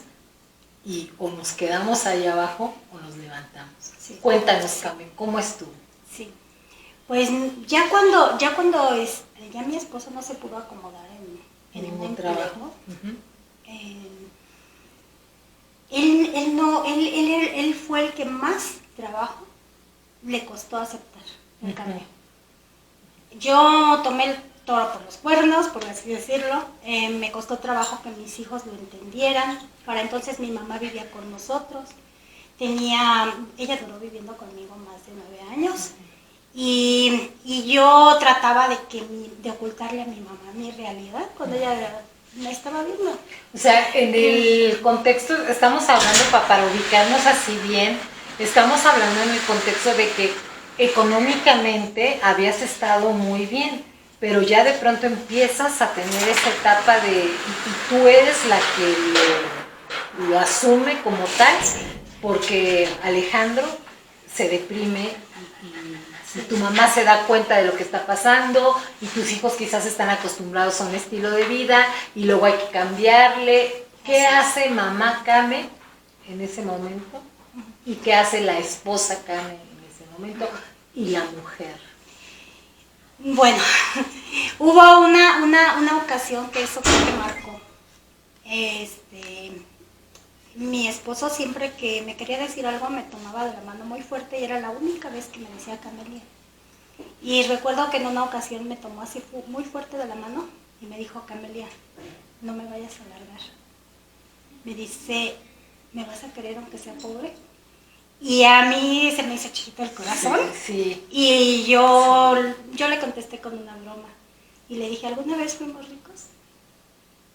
y o nos quedamos ahí abajo o nos levantamos. Sí. Cuéntanos, Carmen, ¿cómo estuvo? Sí, pues ya cuando ya mi esposo no se pudo acomodar en ningún trabajo, él fue el que más trabajo le costó aceptar el cambio. Yo tomé el toro por los cuernos, por así decirlo. Me costó trabajo que mis hijos lo entendieran. Para entonces mi mamá vivía con nosotros. Ella duró viviendo conmigo más de 9 años. Y yo trataba de ocultarle a mi mamá mi realidad cuando ella me estaba viendo. O sea, en el contexto, estamos hablando, para ubicarnos así bien, estamos hablando en el contexto de que económicamente habías estado muy bien, pero ya de pronto empiezas a tener esa etapa y tú eres la que lo asume como tal, porque Alejandro se deprime y tu mamá se da cuenta de lo que está pasando y tus hijos quizás están acostumbrados a un estilo de vida y luego hay que cambiarle. ¿Qué hace mamá Kame en ese momento? ¿Y qué hace la esposa Kame en ese momento? Y la mujer. Bueno, hubo una ocasión que eso fue que marcó. Mi esposo siempre que me quería decir algo me tomaba de la mano muy fuerte y era la única vez que me decía Camelia. Y recuerdo que en una ocasión me tomó así muy fuerte de la mano y me dijo, Camelia, no me vayas a largar. me dice, ¿me vas a querer aunque sea pobre? Y a mí se me hizo chiquito el corazón. Sí. Y yo le contesté con una broma. Y le dije, ¿alguna vez fuimos ricos?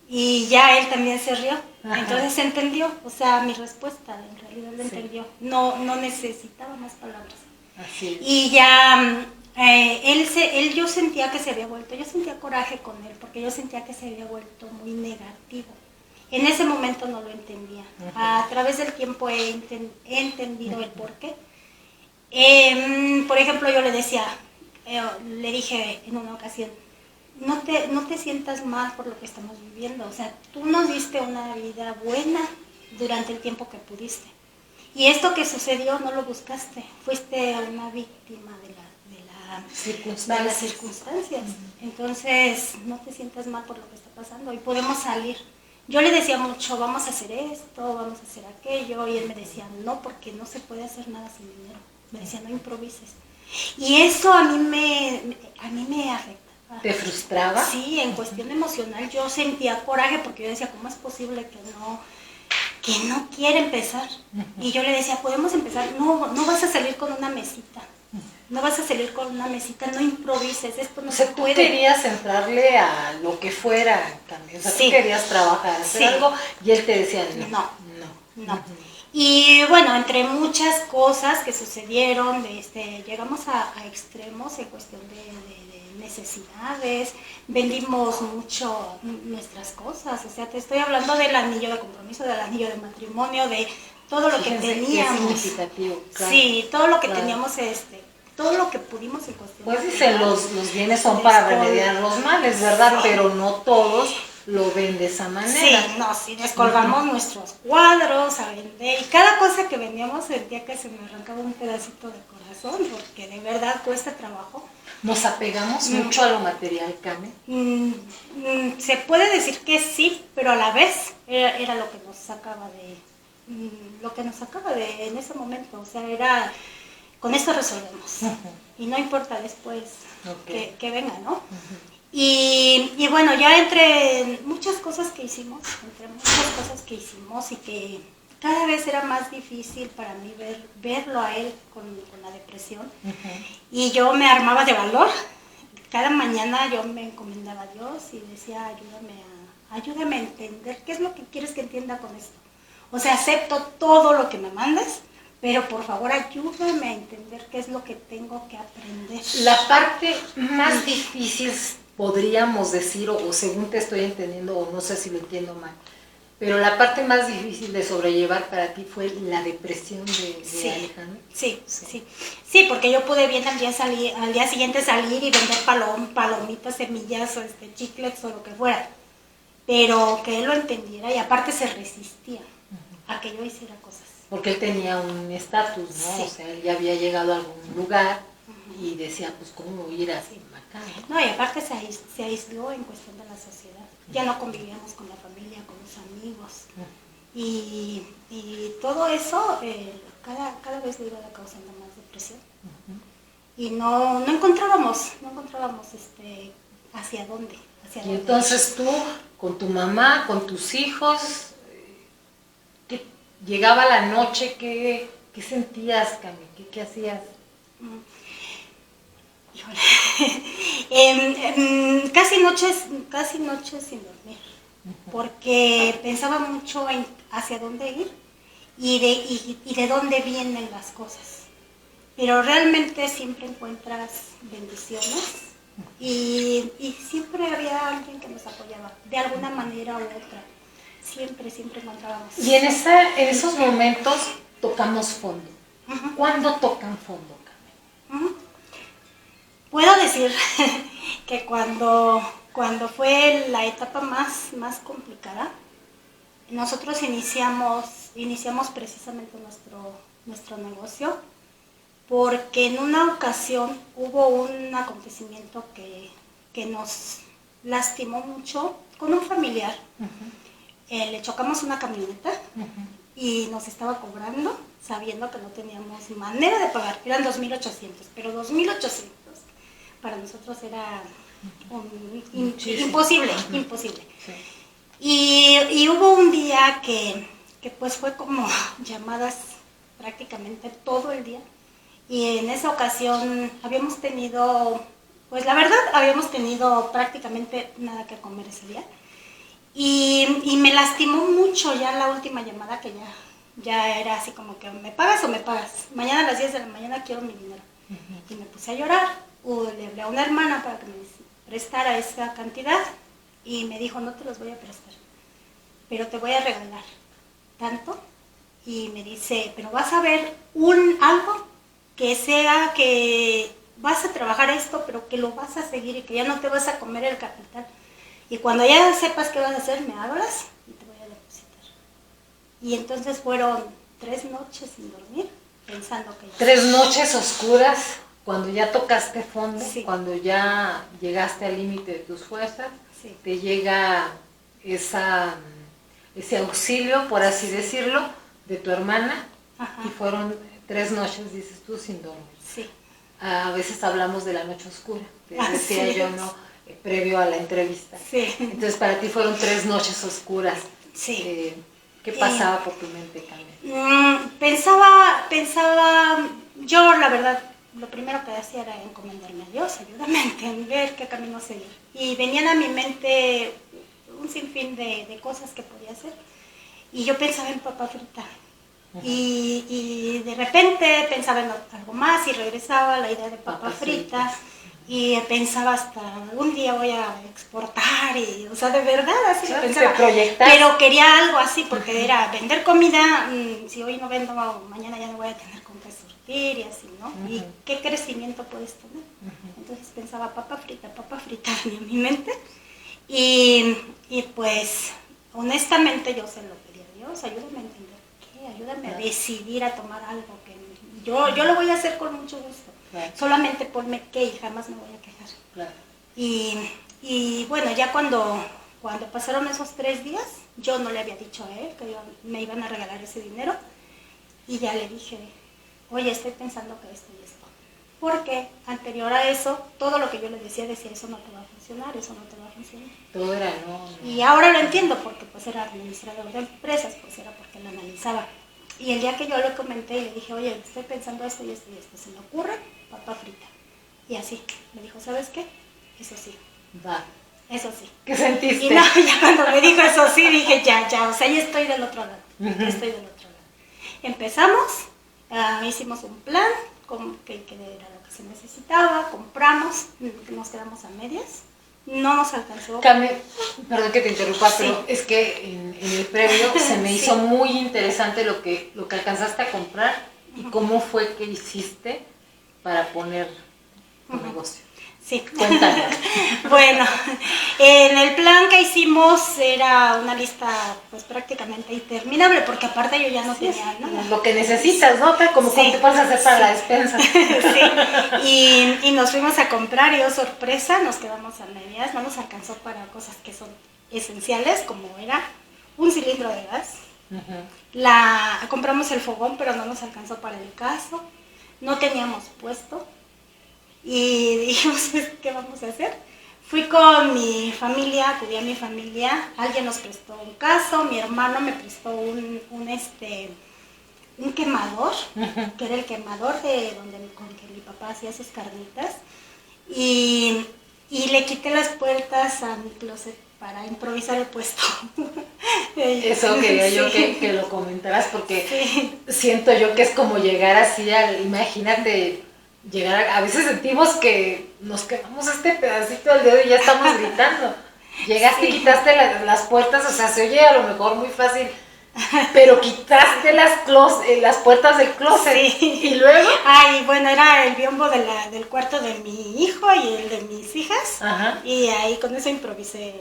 Y ya él también se rió. Ajá. Entonces entendió, o sea, mi respuesta en realidad lo entendió. No necesitaba más palabras. Así es. Y ya yo sentía que se había vuelto, yo sentía coraje con él, porque yo sentía que se había vuelto muy negativo. En ese momento no lo entendía. A través del tiempo he entendido el porqué. Por ejemplo, yo le decía, le dije en una ocasión, no te sientas mal por lo que estamos viviendo. O sea, tú nos diste una vida buena durante el tiempo que pudiste. Y esto que sucedió no lo buscaste. Fuiste una víctima de las circunstancias. Entonces, no te sientas mal por lo que está pasando y podemos salir. Yo le decía mucho, vamos a hacer esto, vamos a hacer aquello, y él me decía, no, porque no se puede hacer nada sin dinero. Me decía, no improvises. Y eso a mí me afecta. ¿Te frustraba? Sí, en cuestión emocional yo sentía coraje porque yo decía, ¿cómo es posible que no quiere empezar? Y yo le decía, podemos empezar, no vas a salir con una mesita. No vas a salir con una mesita, no improvises, esto no se puede. Tú querías entrarle a lo que fuera también, o sea, sí. Tú querías trabajar, hacer algo, y él te decía no. Y bueno, entre muchas cosas que sucedieron, llegamos a extremos en cuestión de necesidades, vendimos mucho nuestras cosas, o sea, te estoy hablando del anillo de compromiso, del anillo de matrimonio, de todo lo que teníamos. Que es significativo, claro. Sí, todo lo que teníamos, todo lo que pudimos en cuestión. Pues dicen, los bienes son para remediar los males, ¿verdad? Sí. Pero no todos lo ven de esa manera. Sí, descolgamos nuestros cuadros a vender, y cada cosa que vendíamos sentía que se me arrancaba un pedacito de corazón, porque de verdad cuesta trabajo. ¿Nos apegamos mucho a lo material, Cami? Se puede decir que sí, pero a la vez era lo que nos sacaba de en ese momento, o sea, era, con esto resolvemos, y no importa después que venga, ¿no? Y bueno, ya entre muchas cosas que hicimos, y que cada vez era más difícil para mí verlo a él con la depresión, y yo me armaba de valor. Cada mañana yo me encomendaba a Dios y decía, ayúdame a entender qué es lo que quieres que entienda con esto. O sea, acepto todo lo que me mandes, pero por favor ayúdame a entender qué es lo que tengo que aprender. La parte más difícil, podríamos decir, o según te estoy entendiendo, o no sé si lo entiendo mal, pero la parte más difícil de sobrellevar para ti fue la depresión de Alejandro. Sí, porque yo pude bien al día siguiente salir y vender palomitas, semillas, o chiclets o lo que fuera, pero que él lo entendiera, y aparte se resistía a que yo hiciera cosas. Porque él tenía un estatus, ¿no? Sí. O sea, él ya había llegado a algún lugar y decía, pues, ¿cómo ir así acá? No, y aparte se aisló en cuestión de la sociedad. Ya no convivíamos con la familia, con los amigos. Y todo eso cada vez le iba causando más depresión. Y no encontrábamos hacia dónde. Y entonces tú, con tu mamá, con tus hijos, llegaba la noche, ¿qué sentías, Cami? ¿Qué hacías? Casi noches sin dormir, porque pensaba mucho en hacia dónde ir y de dónde vienen las cosas. Pero realmente siempre encuentras bendiciones y siempre había alguien que nos apoyaba, de alguna manera u otra. Siempre encontrábamos. Y en esos momentos tocamos fondo. ¿Cuándo tocan fondo, Cami? Puedo decir que cuando fue la etapa más complicada, nosotros iniciamos precisamente nuestro negocio, porque en una ocasión hubo un acontecimiento que nos lastimó mucho con un familiar. Le chocamos una camioneta y nos estaba cobrando, sabiendo que no teníamos manera de pagar. Eran 2.800, pero 2.800 para nosotros era imposible. Sí. Y hubo un día que pues fue como llamadas prácticamente todo el día. Y en esa ocasión habíamos tenido, pues la verdad, habíamos tenido prácticamente nada que comer ese día. Y me lastimó mucho ya la última llamada que ya era así como que ¿me pagas o me pagas? Mañana a las 10 de la mañana quiero mi dinero. Y me puse a llorar. Le hablé a una hermana para que me prestara esa cantidad y me dijo, no te los voy a prestar, pero te voy a regalar tanto. Y me dice, pero vas a ver algo que sea que vas a trabajar esto, pero que lo vas a seguir y que ya no te vas a comer el capital. Y cuando ya sepas qué vas a hacer, me hablas y te voy a depositar. Y entonces fueron 3 noches sin dormir, pensando que... 3 noches oscuras, cuando ya tocaste fondo, sí. Cuando ya llegaste al límite de tus fuerzas, sí. Te llega ese auxilio, por así decirlo, de tu hermana. Ajá. Y fueron 3 noches, dices tú, sin dormir. Sí. A veces hablamos de la noche oscura, que decía yo, ¿no? Previo a la entrevista. Sí. Entonces para ti fueron 3 noches oscuras. Sí. ¿Qué pasaba por tu mente, Carmen? Pensaba, yo la verdad, lo primero que hacía era encomendarme a Dios, ayúdame a entender qué camino seguir. Y venían a mi mente un sinfín de cosas que podía hacer. Y yo pensaba en papa frita. Y de repente pensaba en algo más y regresaba a la idea de papa frita. Y pensaba hasta un día voy a exportar, y, o sea, de verdad, así lo pensaba. Pero quería algo así, porque era vender comida, si hoy no vendo, mañana ya no voy a tener con qué surtir y así, ¿no? ¿Y qué crecimiento puedes tener? Entonces pensaba papa frita en mi mente. Y pues, honestamente yo se lo pedí a Dios, ayúdame a entender qué, ayúdame a decidir, a tomar algo que yo lo voy a hacer con mucho gusto. Claro. Solamente ponme qué y jamás me voy a quejar. Claro. Y bueno, ya cuando pasaron esos 3 días, yo no le había dicho a él que me iban a regalar ese dinero. Y ya le dije, oye, estoy pensando que esto y esto. Porque anterior a eso, todo lo que yo le decía, eso no te va a funcionar, eso no te va a funcionar. Todo era no. Y ahora lo entiendo, porque pues era administrador de empresas, pues era porque lo analizaba. Y el día que yo le comenté y le dije, oye, estoy pensando esto y esto y esto, ¿se me ocurre? Papa frita. Y así, me dijo, ¿sabes qué? Eso sí. Va. Eso sí. ¿Qué sentiste? Y no, ya cuando me dijo eso sí, dije, ya, o sea, ya estoy del otro lado. Ya estoy del otro lado. Empezamos, hicimos un plan, que era lo que se necesitaba, compramos, nos quedamos a medias. No nos alcanzó. Carmen, perdón que te interrumpa, pero es que en el previo se me hizo muy interesante lo que alcanzaste a comprar y cómo fue que hiciste para poner tu negocio. Sí. Cuéntame. Bueno, en el plan que hicimos era una lista pues prácticamente interminable, porque aparte yo ya no tenía nada. Lo que necesitas, ¿no? Como te puedes hacer para la despensa. Sí. Y nos fuimos a comprar y, oh sorpresa, nos quedamos a medias. No nos alcanzó para cosas que son esenciales, como era un cilindro de gas. Compramos el fogón, pero no nos alcanzó para el caso. No teníamos puesto. Y dijimos, ¿qué vamos a hacer? Fui con mi familia, acudí a mi familia, alguien nos prestó un caso, mi hermano me prestó un quemador, que era el quemador con que mi papá hacía sus carnitas, y le quité las puertas a mi closet para improvisar el puesto. Eso quería yo que lo comentaras, porque siento yo que es como llegar así imagínate, a veces sentimos que nos quemamos este pedacito del dedo y ya estamos gritando. Llegaste y quitaste las puertas, o sea, se oye a lo mejor muy fácil, pero quitaste las puertas del closet. Y luego... Ay, bueno, era el biombo del cuarto de mi hijo y el de mis hijas. Ajá. Y ahí con eso improvisé.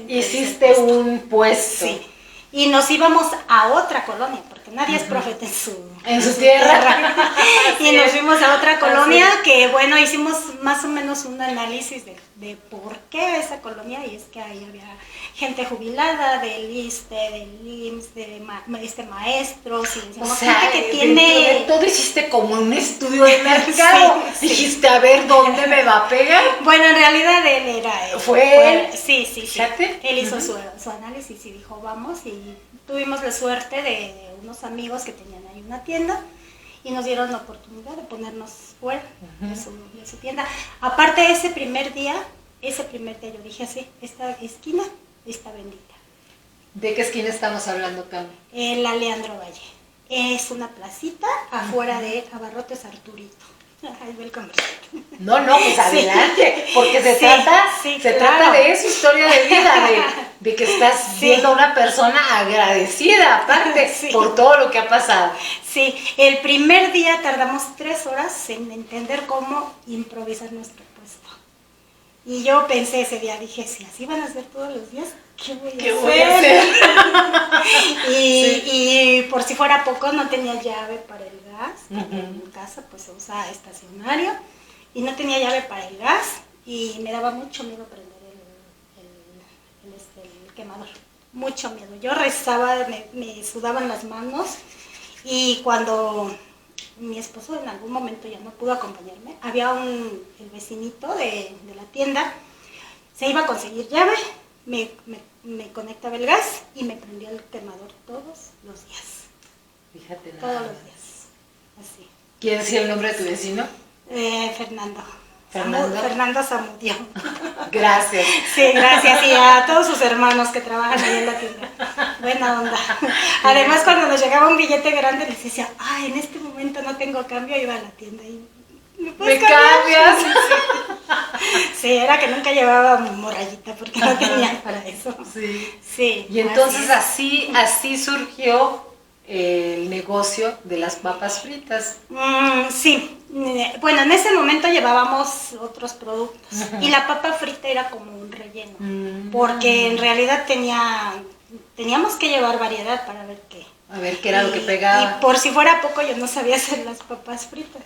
Hiciste un puesto. Sí. Y nos íbamos a otra colonia, porque nadie es profeta en su tierra. Y nos fuimos a otra colonia que, bueno, hicimos más o menos un análisis de por qué esa colonia, y es que ahí había gente jubilada del ISSSTE, del IMSS, de maestros, y decíamos, gente que tiene... todo hiciste como un estudio de mercado. Sí. Dijiste, a ver, ¿dónde me va a pegar? Bueno, en realidad él era él. ¿Fue él? Sí. Fíjate. Él hizo su análisis y dijo, vamos, y tuvimos la suerte de unos amigos que tenían ahí una tienda y nos dieron la oportunidad de ponernos fuera de su tienda. Aparte, ese primer día yo dije así, esta esquina está bendita. ¿De qué esquina estamos hablando, Cami? El Aleandro Valle. Es una placita afuera de Abarrotes Arturito. Ahí ve el comercial. No, pues adelante, porque se claro. trata de esa historia de vida, de que estás siendo una persona agradecida, aparte, por todo lo que ha pasado. Sí, el primer día tardamos 3 horas en entender cómo improvisar nuestro puesto. Y yo pensé ese día, dije, si así van a ser todos los días, ¿qué voy a hacer? Y por si fuera poco, no tenía llave para el gas, porque en casa pues se usa estacionario, y no tenía llave para el gas, y me daba mucho miedo prender el quemador, mucho miedo. Yo rezaba, me sudaban las manos, y cuando mi esposo en algún momento ya no pudo acompañarme, había el vecinito de la tienda, se iba a conseguir llave, me conectaba el gas y me prendía el quemador todos los días. Fíjate nada. Todos los días, así. ¿Quieres decir el nombre de tu vecino? Fernando Zamudio. Gracias. Sí, gracias. Y a todos sus hermanos que trabajan ahí en la tienda. Buena onda. Además, cuando nos llegaba un billete grande, les decía, en este momento no tengo cambio, iba a la tienda y ¿me cambias? Sí, era que nunca llevaba morrayita porque no tenía para eso. Sí. Y entonces así surgió el negocio de las papas fritas. Sí, bueno, en ese momento llevábamos otros productos y la papa frita era como un relleno, porque en realidad teníamos que llevar variedad para ver qué. A ver qué era lo que pegaba. Y por si fuera poco yo no sabía hacer las papas fritas,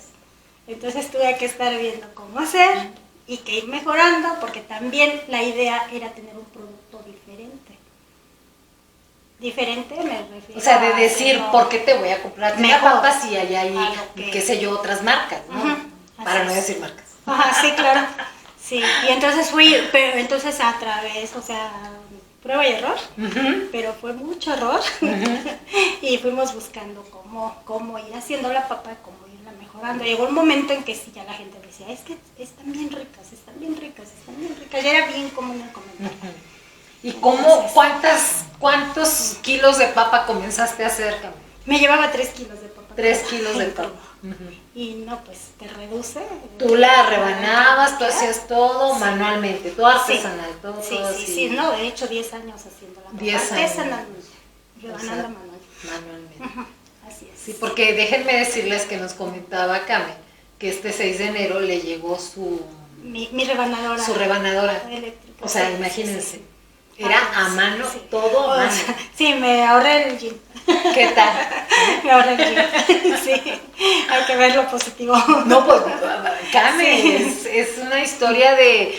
entonces tuve que estar viendo cómo hacer y que ir mejorando, porque también la idea era tener un producto diferente. Diferente me refiero. O sea, de decir, ¿por qué te voy a comprar papas si allá hay, qué sé yo, otras marcas, ¿no? Para no decir marcas. Sí, claro. Sí, y entonces pero entonces a través, o sea, prueba y error, pero fue mucho error. Y fuimos buscando cómo ir haciendo la papa, cómo irla mejorando. Llegó un momento en que sí, ya la gente decía, es que están bien ricas, están bien ricas. Ya era bien común el comentario. ¿Y cuántos kilos de papa comenzaste a hacer, Cami? Me llevaba 3 kilos de papa. 3 kilos de papa. Y no, pues te reduce. Tú la rebanabas, tú hacías todo manualmente, todo artesanal, todo Sí, no, de hecho 10 años haciendo la papa. 10 años. Artesanalmente, rebanando manualmente. Así es. Sí, porque déjenme decirles que nos comentaba Cami que este 6 de enero le llegó mi rebanadora. Su rebanadora. Eléctrica. O sea, imagínense. Era a mano, todo a mano. Sí, me ahorré el gym. ¿Qué tal? Me ahorré el gym. Sí, hay que ver lo positivo. No, pues, Cami, es una historia de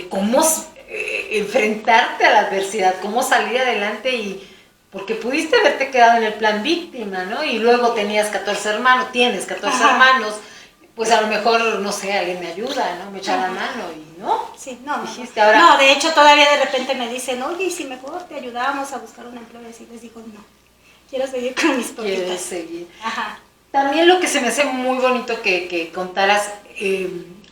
cómo enfrentarte a la adversidad, cómo salir adelante porque pudiste haberte quedado en el plan víctima, ¿no? Y luego tienes 14 hermanos, pues a lo mejor, no sé, alguien me ayuda, ¿no? Me echa la mano y ¿no? Sí, no. Dijiste ahora. No, de hecho todavía de repente me dicen, oye, y si mejor te ayudábamos a buscar un empleo, y así les digo, no, quiero seguir con mis papitas. Quieres seguir. Ajá. También lo que se me hace muy bonito que contaras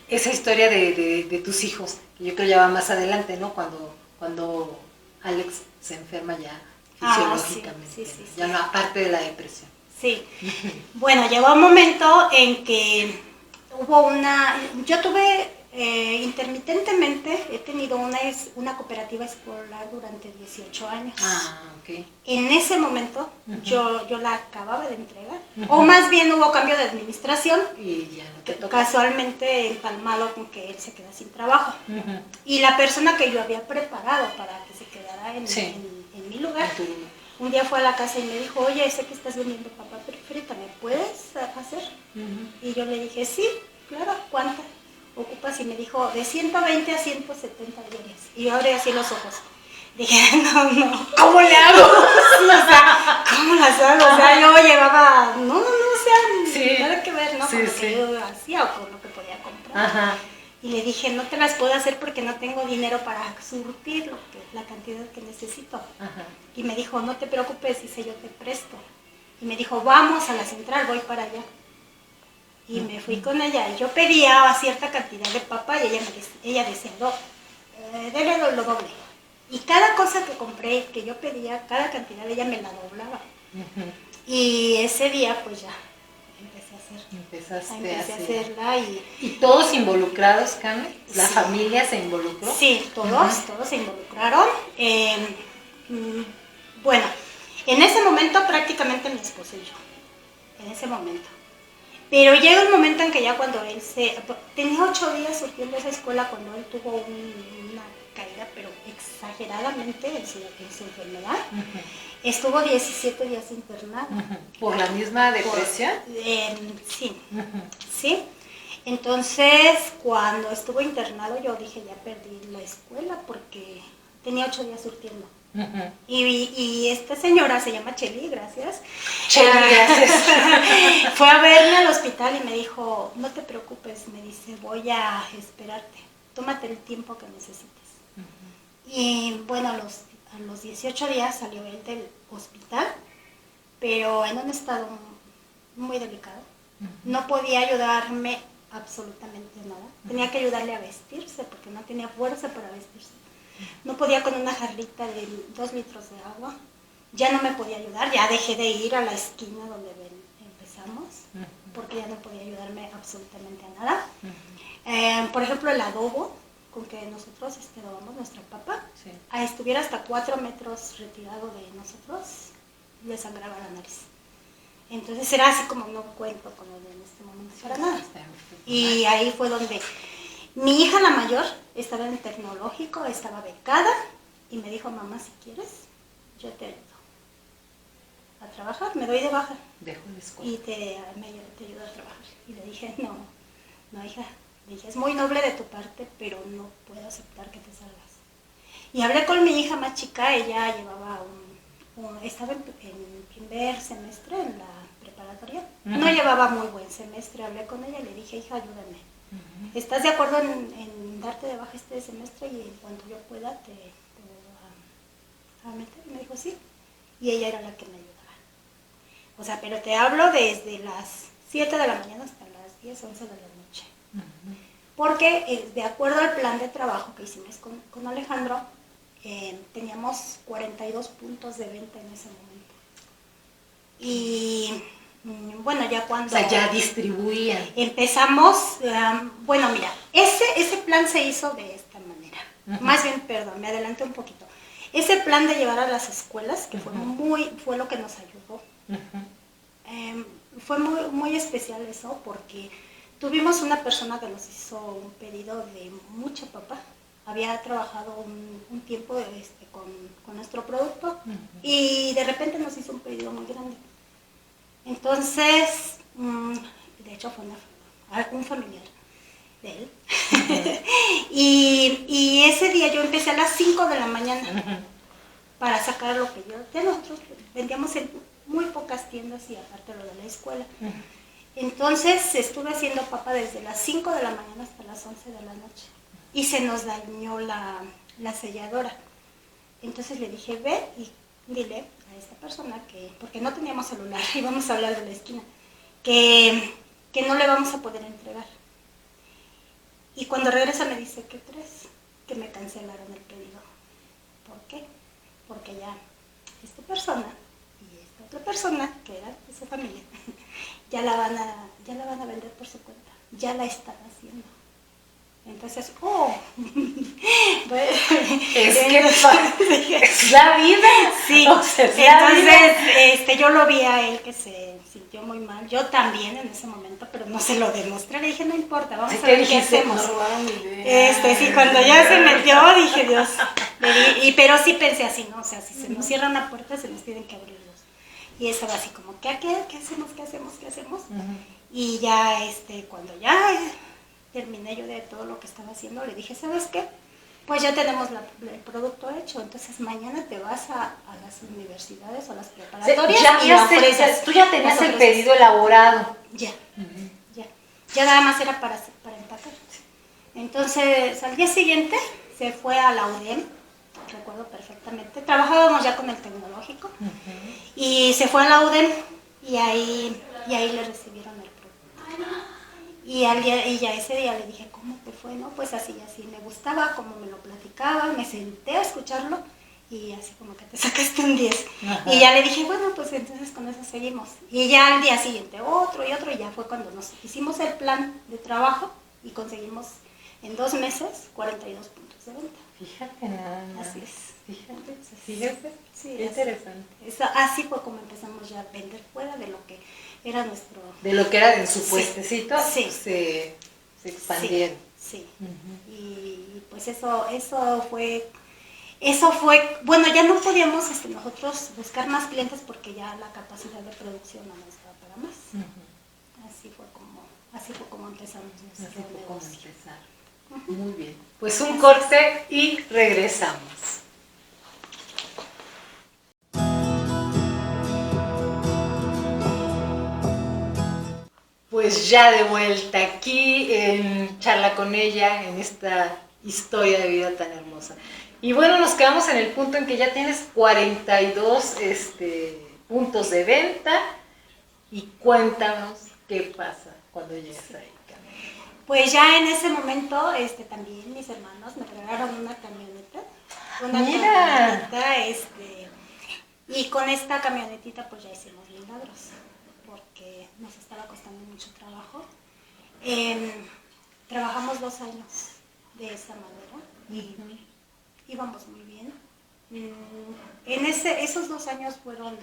esa historia de tus hijos, que yo creo ya va más adelante, ¿no? Cuando Alex se enferma ya fisiológicamente, sí. ya no, aparte de la depresión. Sí. Bueno, llegó un momento en que yo tuve intermitentemente, he tenido una cooperativa escolar durante 18 años. Ok. En ese momento yo la acababa de entregar, o más bien hubo cambio de administración y ya no te tocó. Casualmente empalmado con que él se queda sin trabajo. Y la persona que yo había preparado para que se quedara en mi lugar, un día fue a la casa y me dijo, oye, sé que estás vendiendo papa frita, ¿me puedes hacer? Y yo le dije, sí, claro, ¿cuánta ocupas? Y me dijo, de 120 a 170 diarias. Y yo abrí así los ojos. Dije, no. ¿Cómo le hago? Sí, o sea, ¿cómo las hago? O sea, yo llevaba, no sé, Sí. nada que ver, ¿no? Sí, Con lo que sí. yo hacía o con lo que podía comprar. Ajá. Y le dije, no te las puedo hacer porque no tengo dinero para surtir la cantidad que necesito. Ajá. Y me dijo, no te preocupes, dice, yo te presto. Y me dijo, vamos a la central, voy para allá. Y me fui con ella. Y yo pedía cierta cantidad de papa y ella decía, no, dele lo doble. Y cada cosa que compré, que yo pedía, cada cantidad ella me la doblaba. Ujú. Y ese día, pues ya, empecé a hacer. Empezaste Empecé a así. hacerla ¿Y todos involucrados, Carmen? ¿La Sí. familia se involucró? Sí, todos se involucraron. Bueno, en ese momento prácticamente mi esposo y yo, en ese momento. Pero llega un momento en que ya cuando él tenía 8 días surtiendo esa escuela cuando él tuvo una caída, pero exageradamente en su enfermedad. Ujú. Estuvo 17 días internado. Ujú. ¿Por la misma depresión? Sí, Ujú. sí. Entonces, cuando estuvo internado, yo dije, ya perdí la escuela porque tenía 8 días surtiendo. Ujú. Y esta señora se llama Cheli, gracias. Cheli, gracias. Fue a verme al hospital y me dijo, no te preocupes, me dice, voy a esperarte, tómate el tiempo que necesites. Ujú. Y bueno, a los 18 días salió él del hospital, pero en un estado muy delicado. Ujú. No podía ayudarme absolutamente nada. Tenía que ayudarle a vestirse porque no tenía fuerza para vestirse. No podía con una jarrita de 2 litros de agua. Ya no me podía ayudar, ya dejé de ir a la esquina donde empezamos porque ya no podía ayudarme absolutamente a nada. Por ejemplo, el adobo con que nosotros adobamos nuestra papa, Sí. Estuviera hasta 4 metros retirado de nosotros, le sangraba la nariz. Entonces era así como no cuento con él en este momento para nada. Y ahí fue donde mi hija la mayor estaba en el tecnológico, estaba becada y me dijo, mamá, si quieres, yo te ayudo a trabajar, me doy de baja. Dejo la escuela. Y te ayudo a trabajar. Y le dije, no hija, le dije, es muy noble de tu parte, pero no puedo aceptar que te salgas. Y hablé con mi hija más chica, ella llevaba estaba en primer semestre en la preparatoria, no llevaba muy buen semestre, hablé con ella y le dije, hija, ayúdame. ¿Estás de acuerdo en darte de baja este semestre y en cuanto yo pueda te voy a meter? Y me dijo, sí. Y ella era la que me ayudaba. O sea, pero te hablo desde las 7 de la mañana hasta las 10, 11 de la noche. Porque de acuerdo al plan de trabajo que hicimos con Alejandro, teníamos 42 puntos de venta en ese momento. Y bueno, ya cuando... O sea, ya distribuían. Empezamos, bueno, mira, ese plan se hizo de esta manera. Más bien, perdón, me adelanté un poquito. Ese plan de llevar a las escuelas, que fue lo que nos ayudó. Fue muy, muy especial eso, porque tuvimos una persona que nos hizo un pedido de mucha papa. Había trabajado un tiempo con nuestro producto y de repente nos hizo un pedido muy grande. Entonces, de hecho fue un familiar de él. y ese día yo empecé a las 5 de la mañana para sacar lo que yo... Ya nosotros vendíamos en muy pocas tiendas y aparte lo de la escuela. Entonces estuve haciendo papa desde las 5 de la mañana hasta las 11 de la noche. Y se nos dañó la selladora. Entonces le dije, ve y dile a esta persona que, porque no teníamos celular, íbamos a hablar de la esquina, que no le vamos a poder entregar. Y cuando regresa me dice, ¿qué crees? Que me cancelaron el pedido. ¿Por qué? Porque ya esta persona y esta otra persona, que era de su familia, ya la van a vender por su cuenta, ya la están haciendo. Entonces, es que es la vida. Sí, o sea, es la entonces vida. yo lo vi a él que se sintió muy mal, yo también en ese momento, pero no se lo demostré, le dije, no importa, vamos a ver qué hacemos. No robaron mi idea. Sí, cuando ya se metió, dije, Dios, pero sí pensé así, ¿no? O sea, si se nos cierra una puerta, se nos tienen que abrir dos. Y estaba así como, ¿qué hacemos? Y ya, cuando ya terminé yo de todo lo que estaba haciendo, le dije, ¿sabes qué? Pues ya tenemos el producto hecho, entonces mañana te vas a las universidades o a las preparatorias y lo ofreces. Tú ya tenías el pedido elaborado. Ya, ya nada más era para empacar. Entonces al día siguiente se fue a la UDEM, recuerdo perfectamente, trabajábamos ya con el tecnológico, y se fue a la UDEM y ahí le recibieron el producto. Y ya ese día le dije, ¿cómo te fue? No, pues así, me gustaba, como me lo platicaba, me senté a escucharlo y así como que te sacaste un 10. Ajá. Y ya le dije, bueno, pues entonces con eso seguimos. Y ya al día siguiente otro, y ya fue cuando nos hicimos el plan de trabajo y conseguimos en 2 meses 42 puntos de venta. Fíjate nada más. Así es. Fíjate. Sí, qué interesante. Así fue como empezamos ya a vender fuera de lo que era nuestro... De lo que era en su puestecito, sí. se expandieron. Sí. Y pues eso fue, bueno, ya no podíamos nosotros buscar más clientes porque ya la capacidad de producción no nos daba para más. Así fue como empezamos nuestro negocio. Muy bien. Pues un corte y regresamos. Pues ya de vuelta aquí en Charla con ella, en esta historia de vida tan hermosa. Y bueno, nos quedamos en el punto en que ya tienes 42 puntos de venta. Y cuéntanos qué pasa cuando llegas ahí. Pues ya en ese momento también mis hermanos me regalaron una camioneta. ¡Mira! Y con esta camionetita pues ya hicimos milagros, porque nos estaba costando mucho trabajo. Trabajamos 2 años de esa manera y íbamos muy bien. Esos 2 años fueron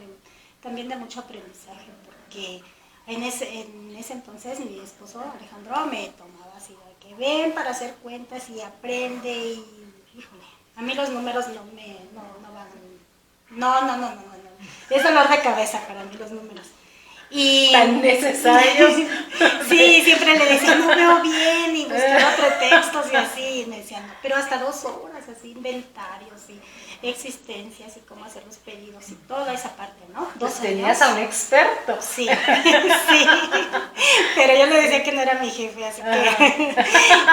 también de mucho aprendizaje, porque en ese entonces mi esposo Alejandro me tomaba así de que ven para hacer cuentas y aprende, y híjole, a mí los números no van, no, es dolor de cabeza para mí los números. Y tan necesarios. Sí, siempre le decía, no veo bien, y buscaba pretextos y así, y me decían, no, pero hasta 2 horas, así, inventarios y existencias y cómo hacer los pedidos y toda esa parte, ¿no? Pues tenías a un experto. Sí, sí, pero yo le decía que no era mi jefe, así que...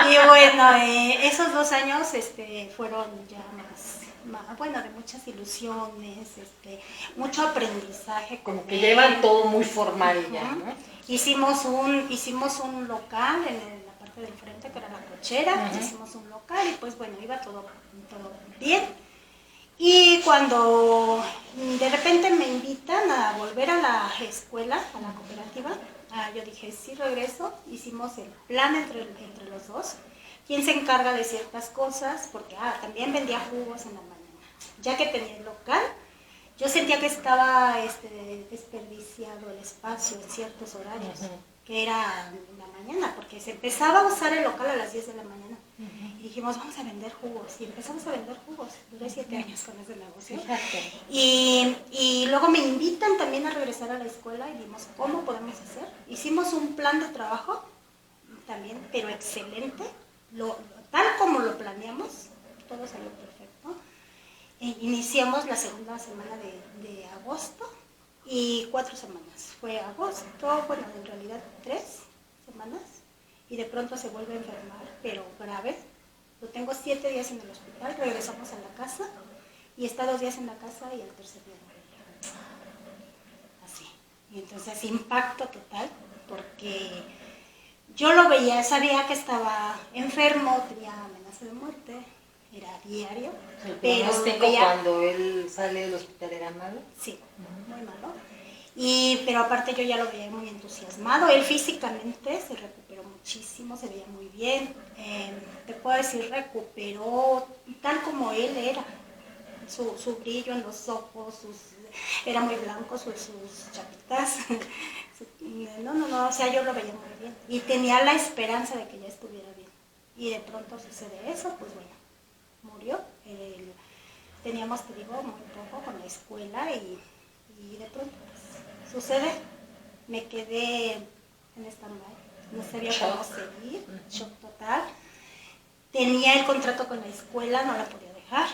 Y bueno, esos 2 años fueron ya bueno, de muchas ilusiones, mucho aprendizaje. Como que llevan todo muy formal ya, ¿no? Hicimos un local en la parte del frente, que era la cochera, hicimos un local y pues bueno, iba todo bien. Y cuando de repente me invitan a volver a la escuela, a la cooperativa, yo dije, sí regreso, hicimos el plan entre los dos. ¿Quién se encarga de ciertas cosas? Porque también vendía jugos en la mañana. Ya que tenía el local, yo sentía que estaba desperdiciado el espacio en ciertos horarios, que era en la mañana, porque se empezaba a usar el local a las 10 de la mañana. Y dijimos, vamos a vender jugos. Y empezamos a vender jugos. Duré 7 años con ese negocio. Y luego me invitan también a regresar a la escuela y vimos cómo podemos hacer. Hicimos un plan de trabajo también, pero excelente. Tal como lo planeamos, todo salió perfecto. Iniciamos la segunda semana de agosto y 4 semanas. Fue agosto, bueno, en realidad 3 semanas, y de pronto se vuelve a enfermar, pero grave. Lo tengo 7 días en el hospital, regresamos a la casa y está 2 días en la casa y al tercer día murió. Así. Y entonces impacto total, porque yo lo veía, sabía que estaba enfermo, tenía amenaza de muerte, era diario. ¿El pronóstico cuando él sale del hospital era malo? Sí, muy malo. Pero aparte yo ya lo veía muy entusiasmado. Él físicamente se recuperó muchísimo, se veía muy bien. Te puedo decir, recuperó tal como él era. Su brillo en los ojos, era muy blanco, sus chapitas. No, o sea, yo lo veía muy bien. Y tenía la esperanza de que ya estuviera bien. Y de pronto sucede eso, pues bueno, murió. Teníamos, te digo, muy poco con la escuela y de pronto pues, sucede. Me quedé en stand-by, no sabía cómo seguir, shock total. tenía el contrato con la escuela, no la podía dejar,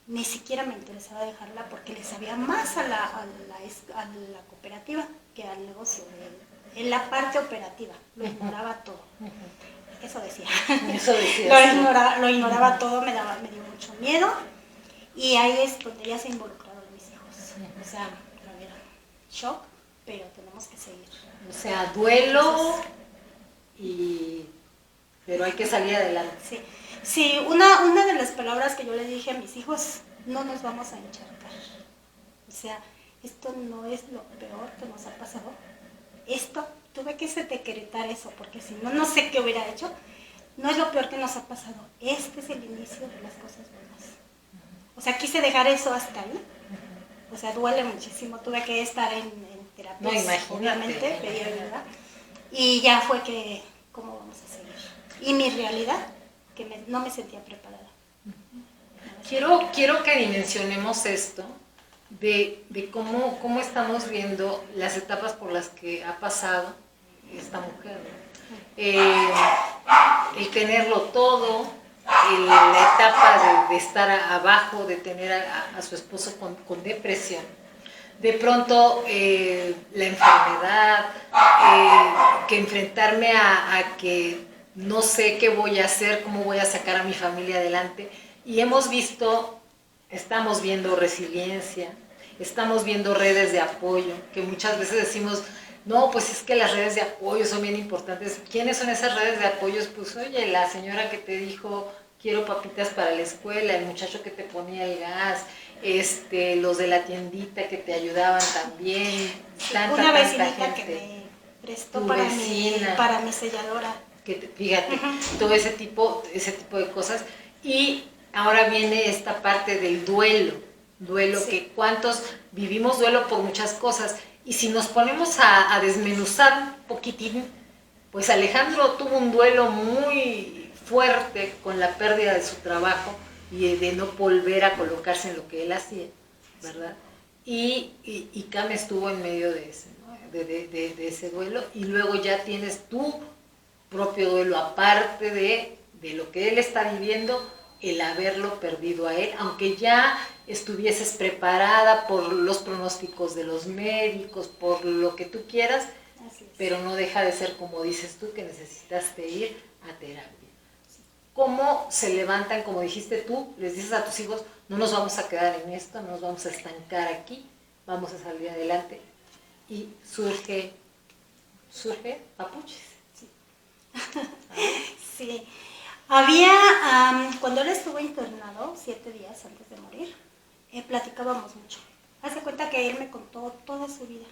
ni siquiera me interesaba dejarla porque le sabía más a la cooperativa que al negocio, en la parte operativa, lo ignoraba todo. Eso decía. Eso decía. Lo ignoraba todo, me dio mucho miedo y ahí es donde ya se involucraron mis hijos. O sea, a ver, shock, pero tenemos que seguir. O sea, duelo, pero hay que salir adelante. Sí, sí, una de las palabras que yo le dije a mis hijos, no nos vamos a encharcar. O sea, esto no es lo peor que nos ha pasado. Esto, tuve que decretar eso, porque si no, no sé qué hubiera hecho. No es lo peor que nos ha pasado. Este es el inicio de las cosas buenas. O sea, quise dejar eso hasta ahí. O sea, duele muchísimo. Tuve que estar en terapia, no, obviamente, pedí ayuda. Y ya fue que, ¿cómo vamos a seguir? Y mi realidad, que no me sentía preparada. Quiero que dimensionemos esto de cómo estamos viendo las etapas por las que ha pasado esta mujer. El tenerlo todo, la etapa de estar abajo, de tener a su esposo con depresión. De pronto la enfermedad, que enfrentarme a que no sé qué voy a hacer, cómo voy a sacar a mi familia adelante. Y estamos viendo resiliencia, estamos viendo redes de apoyo, que muchas veces decimos, no, pues es que las redes de apoyo son bien importantes. ¿Quiénes son esas redes de apoyo? Pues oye, la señora que te dijo, quiero papitas para la escuela, el muchacho que te ponía el gas, los de la tiendita que te ayudaban también, una vecinita que me prestó para mi selladora. Fíjate, todo ese tipo de cosas. Y ahora viene esta parte del duelo, sí. Que cuántos vivimos duelo por muchas cosas. Y si nos ponemos a desmenuzar un poquitín, pues Alejandro tuvo un duelo muy fuerte con la pérdida de su trabajo y de no volver a colocarse en lo que él hacía, ¿verdad? Y Cam estuvo en medio de ese, ¿no? de ese duelo, y luego ya tienes tu propio duelo, aparte de lo que él está viviendo, el haberlo perdido a él, aunque ya estuvieses preparada por los pronósticos de los médicos, por lo que tú quieras, pero no deja de ser, como dices tú, que necesitaste ir a terapia. ¿Cómo se levantan, como dijiste tú, les dices a tus hijos, no nos vamos a quedar en esto, no nos vamos a estancar aquí, vamos a salir adelante? Y surge Papuches. Sí. Sí. Había, cuando él estuvo internado, 7 días antes de morir, platicábamos mucho. Hace cuenta que él me contó toda su vida,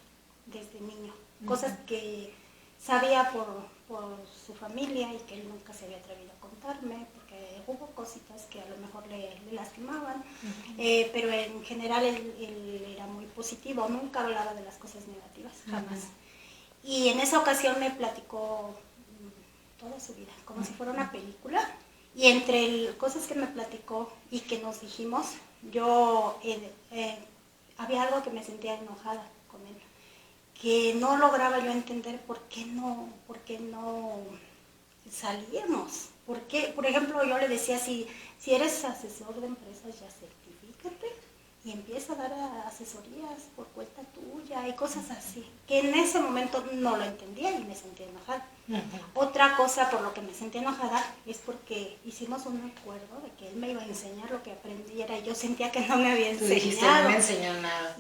desde niño. Cosas que sabía por su familia y que él nunca se había atrevido a contarme, porque hubo cositas que a lo mejor le lastimaban, pero en general él era muy positivo, nunca hablaba de las cosas negativas, jamás. Y en esa ocasión me platicó toda su vida, como si fuera una película, y entre cosas que me platicó y que nos dijimos, yo había algo que me sentía enojada con él, que no lograba yo entender por qué no salíamos. Porque, por ejemplo, yo le decía, si eres asesor de empresas, ya certifícate y empieza a dar asesorías por cuenta tuya y cosas así. Que en ese momento no lo entendía y me sentía enojada. Otra cosa por lo que me sentía enojada es porque hicimos un acuerdo de que él me iba a enseñar lo que aprendiera y yo sentía que no me había enseñado. Tú dijiste, no me enseñó nada.